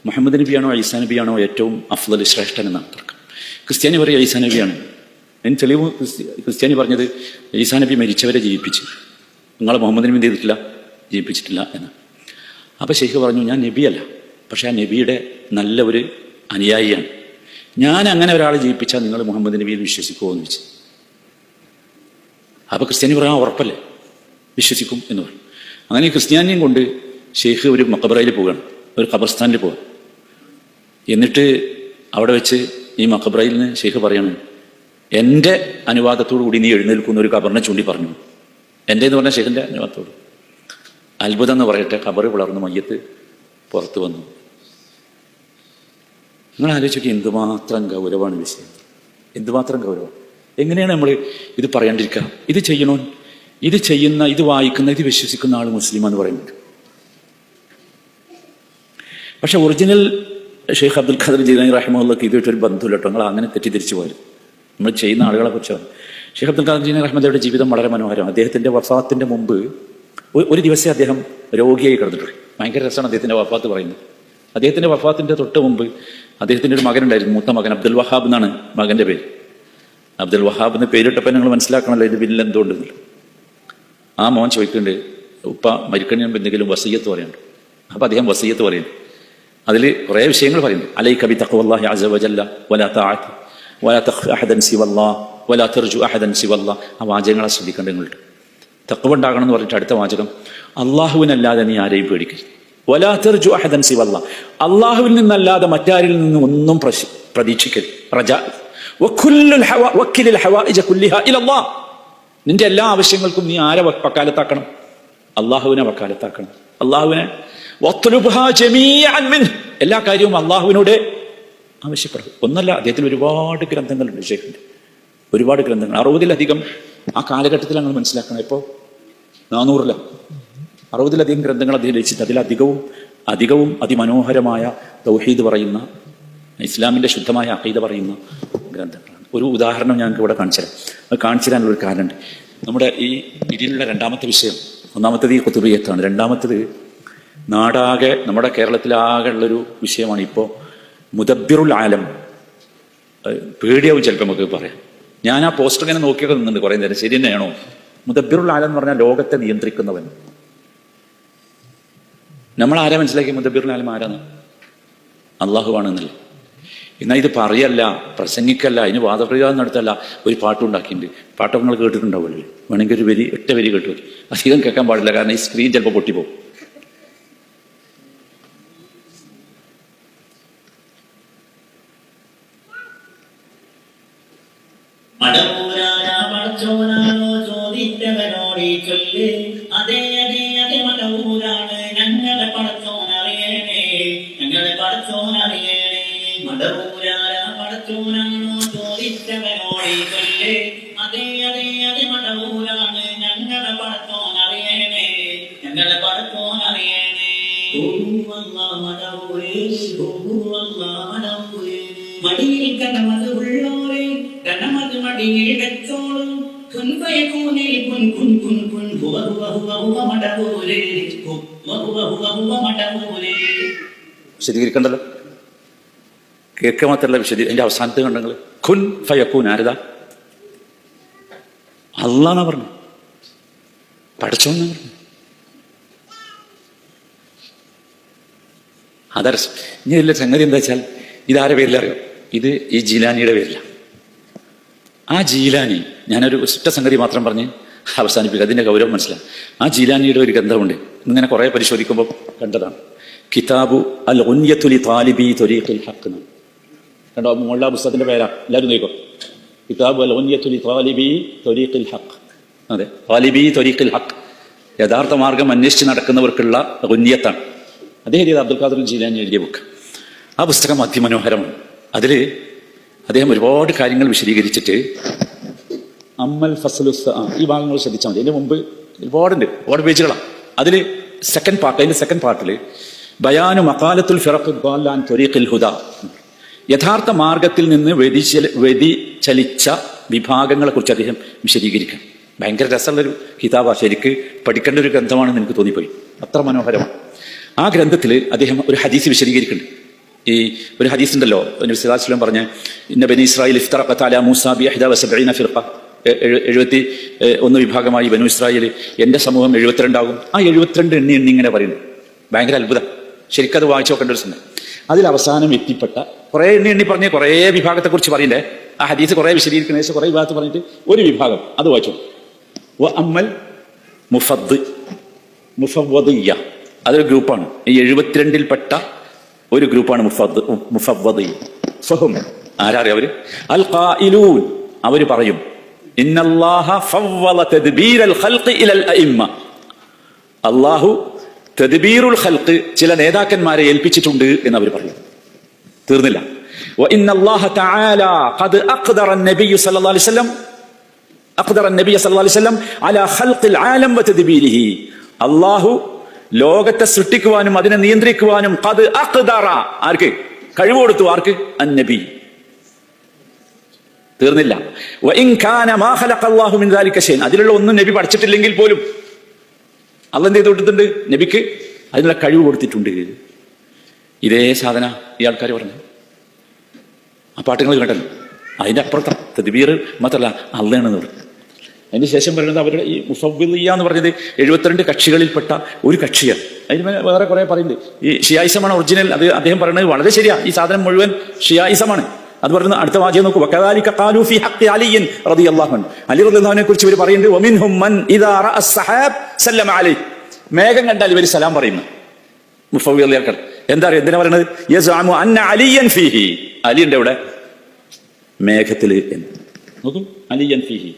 മുഹമ്മദ് നബിയാണോ ഈസാ നബിയാണോ ഏറ്റവും അഫ്ളൽ ശ്രേഷ്ഠൻ എന്നാണ് തർക്കം. ക്രിസ്ത്യാനി പറയും ഈസാ നബിയാണ്. അതിന് തെളിവ് ക്രിസ്ത്യാനി പറഞ്ഞത് ഈസാ നബി മരിച്ചവരെ ജീവിപ്പിച്ച്, നിങ്ങൾ മുഹമ്മദ് നബി ചെയ്തിട്ടില്ല, ജീവിപ്പിച്ചിട്ടില്ല എന്ന്. അപ്പോൾ ഷെയ്ഖ് പറഞ്ഞു, ഞാൻ നബിയല്ല, പക്ഷേ ആ നബിയുടെ നല്ല ഒരു അനുയായിയാണ്. ഞാൻ അങ്ങനെ ഒരാളെ ജീവിപ്പിച്ചാൽ നിങ്ങൾ മുഹമ്മദ് നബിയിൽ വിശ്വസിക്കുമോ എന്ന് ചോദിച്ചു. അപ്പോൾ ക്രിസ്ത്യാനി പറയാൻ ഉറപ്പല്ലേ, വിശ്വസിക്കും എന്ന് പറയും. അങ്ങനെ ക്രിസ്ത്യാനിയും കൊണ്ട് ഷെയ്ഖ് ഒരു മഖബറയിൽ പോവുകയാണ്, ഒരു ഖബർസ്ഥാനിൽ പോവുക. എന്നിട്ട് അവിടെ വെച്ച് ഈ മഖബറയിൽ നിന്ന് ഷെയ്ഖ് പറയണം, എൻ്റെ അനുവാദത്തോടു കൂടി നീ എഴുന്നേൽക്കുന്ന ഒരു ഖബറിനെ ചൂണ്ടി പറഞ്ഞു. എൻ്റെ എന്ന് പറഞ്ഞാൽ ഷെയ്ഖിൻ്റെ അനുവാദത്തോട്. അത്ഭുതം എന്ന് പറയട്ടെ, ഖബറ് പിളർന്ന് മയ്യത്ത് പുറത്തു വന്നു. നിങ്ങൾ ആലോചിക്കുക, എന്തുമാത്രം ഗൗരവമാണ് വിഷയം, എന്തുമാത്രം ഗൗരവം. എങ്ങനെയാണ് നമ്മൾ ഇത് പറയാണ്ടിരിക്കുക? ഇത് ചെയ്യണോ, ഇത് ചെയ്യുന്ന, ഇത് വായിക്കുന്ന, ഇത് വിശ്വസിക്കുന്ന ആൾ മുസ്ലിമാന്ന് പറയുന്നുണ്ട്. പക്ഷെ ഒറിജിനൽ ഷെയ്ഖ് അബ്ദുൽ ഖാദിർ ജീലാനി റഹിമഹുള്ളാഹ്ക്ക് ഇതുമായിട്ടൊരു ബന്ധമില്ല കേട്ടോ. നിങ്ങൾ അങ്ങനെ തെറ്റിദ്ധരിച്ചു പോയത്. നമ്മൾ ചെയ്യുന്ന ആളുകളെ കുറിച്ചാണ്. ഷെയ്ഖ് അബ്ദുൽ ഖാദിർ ജീലാനി റഹിമഹുള്ളാഹിയുടെ ജീവിതം വളരെ മനോഹരം. അദ്ദേഹത്തിൻ്റെ വഫാത്തിൻ്റെ മുമ്പ് ഒരു ദിവസം അദ്ദേഹം രോഗിയായി കിടന്നിട്ടുണ്ട്. ഭയങ്കര രസമാണ് അദ്ദേഹത്തിൻ്റെ വഫാത്ത് പറയുന്നത്. അദ്ദേഹത്തിൻ്റെ വഫാത്തിൻ്റെ തൊട്ട് മുമ്പ് അദ്ദേഹത്തിൻ്റെ ഒരു മകനുണ്ടായിരുന്നു, മൂത്ത മകൻ അബ്ദുൽ വഹാബ് എന്നാണ് മകൻ്റെ പേര്. അബ്ദുൽ വഹാബ് എന്ന് പേരിട്ടപ്പോൾ നിങ്ങൾ മനസ്സിലാക്കണമല്ലോ ഇത് പിന്നിൽ എന്തുകൊണ്ടെന്നില്ല. ആ മോൻ ചോദിക്കുന്നുണ്ട്, ഉപ്പ മരിക്കണിന് മുമ്പ് എന്തെങ്കിലും വസിയ്യത്ത് പറയുന്നുണ്ട്. അപ്പം അദ്ദേഹം വസിയ്യത്ത് പറയുന്നു. അതിൽ കുറേ വിഷയങ്ങൾ പറയുന്നു. അലൈക ബിതഖ്വല്ലാഹി അസ്സ വജല്ല വലാ തഅഅതി വലാ തഖ്ഫ അഹദൻ സിവല്ലാഹ് വലാ തർജു അഹദൻ സിവല്ലാഹ്. ആ വാചകങ്ങളെ ശ്രദ്ധിക്കേണ്ടതുണ്ട്. തഖ്വ ഉണ്ടാകണം എന്ന് പറഞ്ഞിട്ട് അടുത്ത വാചകം, അള്ളാഹുവിനല്ലാതെ നീ ആരെയും പേടിക്കരുത്. വലാ തർജു അഹദൻ സിവല്ലാഹ്, അള്ളാഹുവിൽ നിന്നല്ലാതെ മറ്റാരിൽ നിന്നും ഒന്നും പ്രതീക്ഷിക്കരുത്. റജാ വക്കിലുൽ ഹവായിജ കുല്ലിഹാ ഇലല്ലാഹ്, നിന്റെ എല്ലാ ആവശ്യങ്ങൾക്കും നീ ആരെ വക്കാലത്താക്കണം? അള്ളാഹുവിനെ വക്കാലത്താക്കണം. അള്ളാഹുവിനെ എല്ലാ കാര്യവും അള്ളാഹുവിനോട് ആവശ്യപ്പെടും. ഒന്നല്ല, അദ്ദേഹത്തിന് ഒരുപാട് ഗ്രന്ഥങ്ങളുണ്ട്. ഷെയ്ഖിന്റെ ഒരുപാട് ഗ്രന്ഥങ്ങൾ, 60-ലധികം. ആ കാലഘട്ടത്തിൽ അങ്ങനെ മനസ്സിലാക്കണം. ഇപ്പോൾ 400 60-ലധികം ഗ്രന്ഥങ്ങൾ അദ്ദേഹം രചിച്ചിട്ട് അതിലധികവും അതിമനോഹരമായ തൗഹീദ് പറയുന്ന, ഇസ്ലാമിന്റെ ശുദ്ധമായ അഖീദ പറയുന്ന ഗ്രന്ഥങ്ങളാണ്. ഒരു ഉദാഹരണം ഞങ്ങൾക്ക് ഇവിടെ കാണിച്ചുതരാം. അത് കാണിച്ചു തരാനുള്ളൊരു കാരണമുണ്ട്. നമ്മുടെ ഈ ഇതിലുള്ള രണ്ടാമത്തെ വിഷയം, ഒന്നാമത്തേത് ഈ ഖുതുബിയ്യത്താണ്. രണ്ടാമത്തേത് നാടാകെ, നമ്മുടെ കേരളത്തിലാകെ ഉള്ളൊരു വിഷയമാണ് ഇപ്പോൾ മുദബ്ബിറുൽ ആലം. പേടിയാവും ചിലപ്പോൾ നമുക്ക് പറയാം. ഞാൻ ആ പോസ്റ്റർ ഇങ്ങനെ നോക്കിയൊക്കെ നിന്നുണ്ട് കുറേ നേരം. ശരി തന്നെയാണോ? മുദബ്ബിറുൽ ആലം എന്ന് പറഞ്ഞാൽ ലോകത്തെ നിയന്ത്രിക്കുന്നവൻ. നമ്മൾ ആരാ മനസ്സിലാക്കി മുദബ്ബിറുൽ ആലം ആരാന്ന്? അള്ളാഹുവാണെന്നല്ലേ. എന്നാൽ ഇത് പറയല്ല, പ്രസംഗിക്കല്ല, അതിന് വാദപ്രതിവാദം നടത്തല്ല. ഒരു പാട്ടുണ്ടാക്കിയിട്ടുണ്ട്. പാട്ടൊക്കെ നിങ്ങൾ കേട്ടിട്ടുണ്ടാവുമല്ലോ. വേണമെങ്കിൽ ഒരു വരി, 8 വരി കേട്ടു. അധികം കേൾക്കാൻ പാടില്ല, കാരണം ഈ സ്ക്രീൻ ചിലപ്പോൾ പൊട്ടിപ്പോകും. വിശദീകരിക്കണ്ടല്ലോ, കേൾക്കുക മാത്രമല്ല അതിന്റെ അവസാനത്ത് കണ്ടെങ്കിൽ ഖുൻ ഫയക്കൂൻ. ആരതാ? അല്ലാഹ് പറഞ്ഞു, പഠിച്ചോന്നാ പറഞ്ഞു. അതർസ്. ഇനി ഇതിലെ സംഗതി എന്താ വെച്ചാൽ, ഇതാരെ പേരിലറിയോ? ഇത് ഈ ജീലാനിയുടെ പേരില. ആ ജീലാനി, ഞാനൊരു ഒറ്റ സംഗതി മാത്രം പറഞ്ഞ് അവസാനിപ്പിക്കുക, അതിന്റെ ഗൗരവം മനസ്സിലാവും. ആ ജീലാനിയുടെ ഒരു ഗ്രന്ഥമുണ്ട്. ഇങ്ങനെ കുറെ പരിശോധിക്കുമ്പോൾ കണ്ടതാണ്. കിതാബു അൽ ഉൻയത്തു ലി താലിബി ത്വരീഖിൽ ഹഖ്. കണ്ടോ? മുള്ള പുസ്തകത്തിന്റെ പേരാ. എല്ലാവരും നോക്കോ. കിതാബു അൽ ഉൻയത്തു ലി താലിബി ത്വരീഖിൽ ഹഖ്. അതെ, താലിബി ത്വരീഖിൽ ഹഖ്, യഥാർത്ഥ മാർഗം അന്വേഷിച്ച് നടക്കുന്നവർക്കുള്ള ഉന്യത്താണ്. അദ്ദേഹം എഴുതിയത് അബ്ദുൽ ഖാദിർ ജീലാനി എഴുതിയ ബുക്ക്. ആ പുസ്തകം അതിമനോഹരമാണ്. അതിൽ അദ്ദേഹം ഒരുപാട് കാര്യങ്ങൾ വിശദീകരിച്ചിട്ട് അമ്മൽ ഫസലുസ്, ഈ ഭാഗങ്ങൾ ശ്രദ്ധിച്ചാൽ മതി. അതിന്റെ മുമ്പ് ഒരുപാട് പേജുകളാണ്. അതിൽ അതിന്റെ സെക്കൻഡ് പാർട്ടിൽ ബയാനു മഖാലത്തുൽ ഫിറഖ് ദ്വാല്ലാൻ ത്വരീഖിൽ ഹുദ, യഥാർത്ഥ മാർഗത്തിൽ നിന്ന് വ്യതിചലിച്ച വിഭാഗങ്ങളെ കുറിച്ച് അദ്ദേഹം വിശദീകരിക്കണം. ഭയങ്കര രസമുള്ളൊരു കിതാബാണ്. ശരിക്ക് പഠിക്കേണ്ട ഒരു ഗ്രന്ഥമാണെന്ന് എനിക്ക് തോന്നിപ്പോയി. അത്ര മനോഹരമാണ്. ആ ഗ്രന്ഥത്തിൽ അദ്ദേഹം ഒരു ഹദീസ് വിശദീകരിക്കുന്നുണ്ട്. ഈ ഒരു ഹദീസ് ഉണ്ടല്ലോ, നബി സല്ലല്ലാഹു അലൈഹി വസല്ലം പറഞ്ഞ ഇന്ന ബനി ഇസ്രായീൽ ഇഫ്തറഖത് അലാ മൂസ ബി 71 ഫിർഖ, 71 വിഭാഗമായി ബനു ഇസ്രായേൽ, എന്റെ സമൂഹം 72 ആകും. ആ 72 എണ്ണി ഇങ്ങനെ പറയുന്നു. ഭയങ്കര അത്ഭുതം. ശരിക്കത് വായിച്ചു നോക്കേണ്ട ഒരു സമയം. അതിൽ അവസാനം എത്തിപ്പെട്ട കുറേ എണ്ണി പറഞ്ഞ് കുറേ വിഭാഗത്തെക്കുറിച്ച് പറയണ്ടേ. ആ ഹദീസ് കുറേ വിശദീകരിക്കുന്ന ശേഷം കുറേ വിഭാഗത്ത് പറഞ്ഞിട്ട് ഒരു വിഭാഗം അത് വായിച്ചു. അമ്മൽ മുഫവ്വദിയ്യ, അതൊരു ഗ്രൂപ്പാണ്. ഈ 72-ൽപ്പെട്ട ഒരു ഗ്രൂപ്പാണ് മുഫവ്വദിയ്യ. ഫഹും, ആരാറിയ അവര്? അൽ ഖായിലൂൻ, അവര് പറയും ഇന്നല്ലാഹ ഫവ്വള തദ്ബീറൽ ഖൽഖി ഇലൽ അഇമ്മ, അല്ലാഹു തദ്ബീറുൽ ഖൽഖ് ചില നേതാക്കന്മാരെ ഏൽപ്പിച്ചിട്ടുണ്ട് എന്ന് അവർ പറയും. തീർന്നില്ല. വ ഇന്നല്ലാഹ തആല ഖദ് അഖ്ദറ അൻ-നബിയ്യ സല്ലല്ലാഹു അലൈഹി വസല്ലം അലാ ഖൽഖിൽ ആലം വ തദ്ബീരിഹി, അല്ലാഹു ലോകത്തെ സൃഷ്ടിക്കുവാനും അതിനെ നിയന്ത്രിക്കുവാനും ഖദ് അഖ്ദറ, ആർക്ക് കഴിവ് കൊടുത്തു? ആർക്ക്? അൻ-നബി. തീർന്നില്ല. വ ഇൻ കാന മാ ഖലഖ അല്ലാഹു മിൻ ദാലിക ഷൈൻ, അതിലുള്ള ഒന്നും നബി പഠിച്ചിട്ടില്ലെങ്കിൽ പോലും അള്ളാഹ് എന്ത് ചെയ്ത് കൊടുത്തിട്ടുണ്ട്? നബിക്ക് അതിനുള്ള കഴിവ് കൊടുത്തിട്ടുണ്ട്. ഇതേ സാധന ഈ ആൾക്കാർ പറഞ്ഞു. ആ പാട്ടുകൾ കേട്ടല്ലോ. അതിന്റെ അപ്പുറത്താ തദ്ബീർ മാത്രമല്ല, അള്ളയാണെന്ന് പറഞ്ഞു. അതിന് ശേഷം പറയുന്നത് അവരുടെ ഈ മുഫവ്വിളിയ്യ എന്ന് പറഞ്ഞത് 72 കക്ഷികളിൽപ്പെട്ട ഒരു കക്ഷിയാണ്. അതിന് വേറെ കുറെ പറയുന്നുണ്ട്. ഈ ഷിയായിസമാണ് ഒറിജിനൽ. അത് അദ്ദേഹം പറയുന്നത് വളരെ ശരിയാ. ഈ സാധനം മുഴുവൻ ഷിയായിസമാണ്. അത് പറയുന്നത് അടുത്ത വാചകം നോക്കൂ. വകദാലിക ഖാലൂ ഫീ ഹഖ്ഖി അലിയ്യിൻ റളിയല്ലാഹു അൻഹു. അലി റളിയല്ലാഹു അൻഹുവിനെ കുറിച്ച് ഇവർ പറയുന്നുണ്ട് വമിൻഹും മൻ ഇദാ റഅ അസ്സഹാബ് സല്ലമ അലൈഹി. മേഘം കണ്ടാൽ ഇവർ സലാം പറയുന്നു. മുഫവ്വിളിയകൾ എന്താ പറയുക? എന്തിനാ പറയുന്നത്? യസ്അമു അന്ന അലിയൻ ഫീഹി. അലിയുടെ ഇവിടെ മേഘത്തില് നോക്കൂ, അലിയൻ ഫീഹി.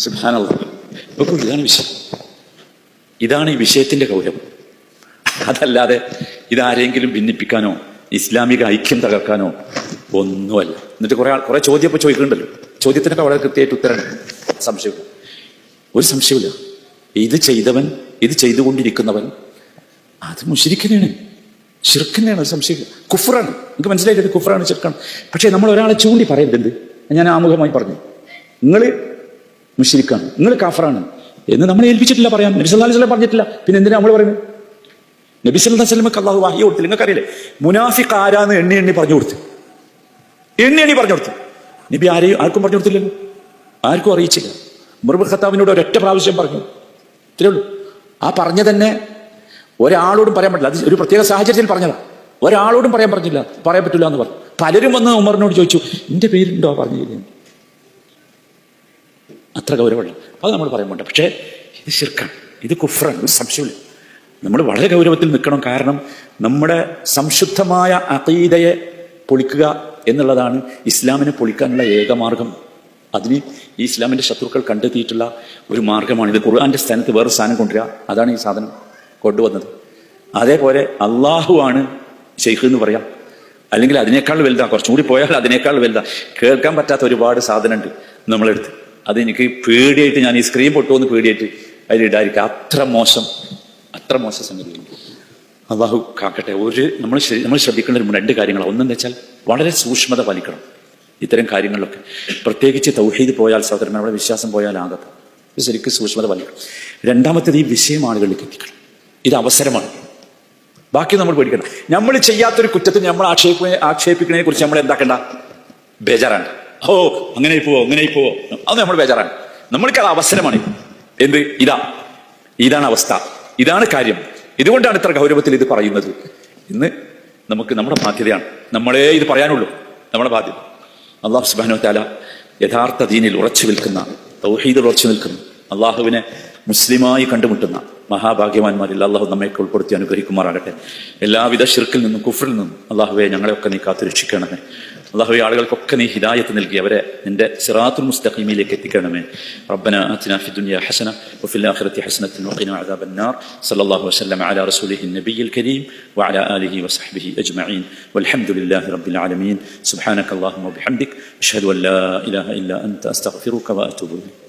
സുബ്ഹാനല്ലാഹ്. നോക്കൂ, ഇതാണ് വിഷയം. ഇതാണ് ഈ വിഷയത്തിന്റെ ഗൗരവം. അതല്ലാതെ ഇതാരെങ്കിലും ഭിന്നിപ്പിക്കാനോ ഇസ്ലാമിക ഐക്യം തകർക്കാനോ ഒന്നുമല്ല. എന്നിട്ട് കുറെ ചോദ്യം ഇപ്പൊ ചോദിക്കുന്നുണ്ടല്ലോ. ചോദ്യത്തിനൊക്കെ വളരെ കൃത്യമായിട്ട് ഉത്തരമാണ്. സംശയമില്ല, ഒരു സംശയമില്ല. ഇത് ചെയ്തവൻ, ഇത് ചെയ്തുകൊണ്ടിരിക്കുന്നവൻ അത് മുശ്രിക്കനാണ്, ശിർക്കനാണ്. ഒരു സംശയമില്ല. കുഫ്റാണ്. നിങ്ങൾക്ക് മനസ്സിലായിട്ട് കുഫ്റാണ്, ശിർക്കാണ്. പക്ഷേ നമ്മൾ ഒരാളെ ചൂണ്ടി പറയരുത്. ഞാൻ ആമുഖമായി പറഞ്ഞു, നിങ്ങൾ മുശ്രിക്കാണ്, നിങ്ങൾ കാഫറാണ് എന്ന് നമ്മളെ ഏൽപ്പിച്ചിട്ടില്ല പറയാൻ. നബി സല്ലല്ലാഹു അലൈഹി വസല്ലം പറഞ്ഞിട്ടില്ല. പിന്നെ എന്തിനാ നമ്മൾ പറയുന്നത്? നബി സല്ലല്ലാഹു അലൈഹി വസല്ലമക്ക് അല്ലാഹു വഹി കൊടുത്തില്ല. നിങ്ങൾക്ക് അറിയില്ലേ മുനാഫിഖ് ആരാന്ന് എണ്ണി പറഞ്ഞു കൊടുത്തു. പറഞ്ഞു കൊടുത്തു. നബി ആർക്കും പറഞ്ഞു കൊടുത്തില്ലല്ലോ, ആർക്കും അറിയിച്ചില്ല. ഉമർ ഇബ്നു ഖത്താബിനോട് ഒരൊറ്റ പ്രാവശ്യം പറഞ്ഞു, ഇത്രേ ഉള്ളൂ. ആ പറഞ്ഞ തന്നെ ഒരാളോടും പറയാൻ പറ്റില്ല. അത് ഒരു പ്രത്യേക സാഹചര്യത്തിൽ പറഞ്ഞതാ. ഒരാളോടും പറയാൻ പറ്റില്ല എന്ന് പറഞ്ഞു. പലരും വന്ന് ഉമറിനോട് ചോദിച്ചു, എന്റെ പേരുണ്ടോ പറഞ്ഞില്ല. അത്ര ഗൗരവമുള്ള അത് നമ്മൾ പറയാൻ വേണ്ട. പക്ഷേ ഇത് ശിർക്കാണ്, ഇത് കുഫ്റാണ്, ഒരു സംശയമില്ല. നമ്മൾ വളരെ ഗൗരവത്തിൽ നിൽക്കണം. കാരണം നമ്മുടെ സംശുദ്ധമായ അഖീദയെ പൊളിക്കുക എന്നുള്ളതാണ് ഇസ്ലാമിനെ പൊളിക്കാനുള്ള ഏകമാർഗം. അതിന് ഈ ഇസ്ലാമിന്റെ ശത്രുക്കൾ കണ്ടെത്തിയിട്ടുള്ള ഒരു മാർഗമാണ്. ഇത് ഖുർആന്റെ സ്ഥാനത്ത് വേറെ സ്ഥാനം കൊണ്ടുവരിക. അതാണ് ഈ സാധനം കൊണ്ടുവന്നത്. അതേപോലെ അള്ളാഹു ആണ് ശൈഖ് എന്ന് പറയാം, അല്ലെങ്കിൽ അതിനേക്കാൾ വലുതാ, കുറച്ചും കൂടി പോയാൽ അതിനേക്കാൾ വലുതാ. കേൾക്കാൻ പറ്റാത്ത ഒരുപാട് സാധനമുണ്ട് നമ്മളെടുത്ത്. അതെനിക്ക് പേടിയായിട്ട്, ഞാൻ ഈ സ്ക്രീൻ പൊട്ടുമെന്ന് പേടിയായിട്ട് അതിലിടായിരിക്കും. അത്ര മോശം സംഗതി. അള്ളാഹു കാക്കട്ടെ. നമ്മൾ ശ്രദ്ധിക്കേണ്ട 2 കാര്യങ്ങളാണ്. ഒന്നെന്ന് വെച്ചാൽ വളരെ സൂക്ഷ്മത പാലിക്കണം ഇത്തരം കാര്യങ്ങളിലൊക്കെ. പ്രത്യേകിച്ച് തൗഹീദ് പോയാൽ, സഹോദരന്മാരുടെ വിശ്വാസം പോയാൽ ആകട്ടെ, ഇത് ശരിക്കും സൂക്ഷ്മത പാലിക്കണം. രണ്ടാമത്തേത് ഈ വിഷയം ആളുകളിലേക്ക് എത്തിക്കണം. ഇത് അവസരമാണ്. ബാക്കി നമ്മൾ പേടിക്കണം. നമ്മൾ ചെയ്യാത്തൊരു കുറ്റത്തിന് നമ്മൾ ആക്ഷേപിക്കുന്നതിനെ കുറിച്ച് നമ്മൾ എന്താക്കണ്ട, ബേജാറാണ്. അങ്ങനെ പോവോ അത് നമ്മൾ ബേജാറാണ്. നമ്മൾക്കത് അവസരമാണ്. എന്ത്? ഇതാണ് അവസ്ഥ, ഇതാണ് കാര്യം. ഇതുകൊണ്ടാണ് ഇത്ര ഗൗരവത്തിൽ ഇത് പറയുന്നത്. ഇന്ന് നമുക്ക് നമ്മുടെ ബാധ്യതയാണ്. നമ്മളെ ഇത് പറയാനുള്ളൂ, നമ്മുടെ ബാധ്യത. അല്ലാഹു സുബ്ഹാനഹു വ തആല യഥാർത്ഥ ദീനിൽ ഉറച്ചു നിൽക്കുന്ന, തൗഹീദിൽ ഉറച്ചു നിൽക്കുന്ന, അള്ളാഹുവിനെ മുസ്ലിമായി കണ്ടുമുട്ടുന്ന മഹാഭാഗ്യവാന്മാരിൽ അള്ളാഹു നമ്മയൊക്കെ ഉൾപ്പെടുത്തി അനുഗ്രഹിക്കുമാറാകട്ടെ. എല്ലാവിധ ശിർക്കിൽ നിന്നും കുഫ്റിൽ നിന്നും അള്ളാഹുവെ ഞങ്ങളെയൊക്കെ നീ കാത്തുരക്ഷിക്കണമേ. അള്ളാഹുവെ ആളുകൾക്കൊക്കെ നീ ഹിദായത്ത് നൽകി അവരെ നിന്റെ സിറാത്തുൽ മുസ്തഖീമിലേക്ക് എത്തിക്കണമേ. റബ്ബനാ ആതിനാ ഫിദ്ദുനിയാ ഹസന വഫിൽ ആഖിറതി ഹസനതൻ വഖിനാ അദാബന്നാർ. സല്ലല്ലാഹു വസല്ലമ അലാ റസൂലിഹിൻ നബിയിൽ കരീം വഅലാ ആലിഹി വസഹ്ബിഹി അജ്മഈൻ വൽഹംദുലില്ലാഹി റബ്ബിൽ ആലമീൻ. സുബ്ഹാനക അല്ലാഹുമ്മ വബിഹംദിക അഷ്ഹദു അൻ ലാ ഇലാഹ ഇല്ലാ അൻത അസ്തഗ്ഫിറുക വഅതൂബു ഇലൈക്.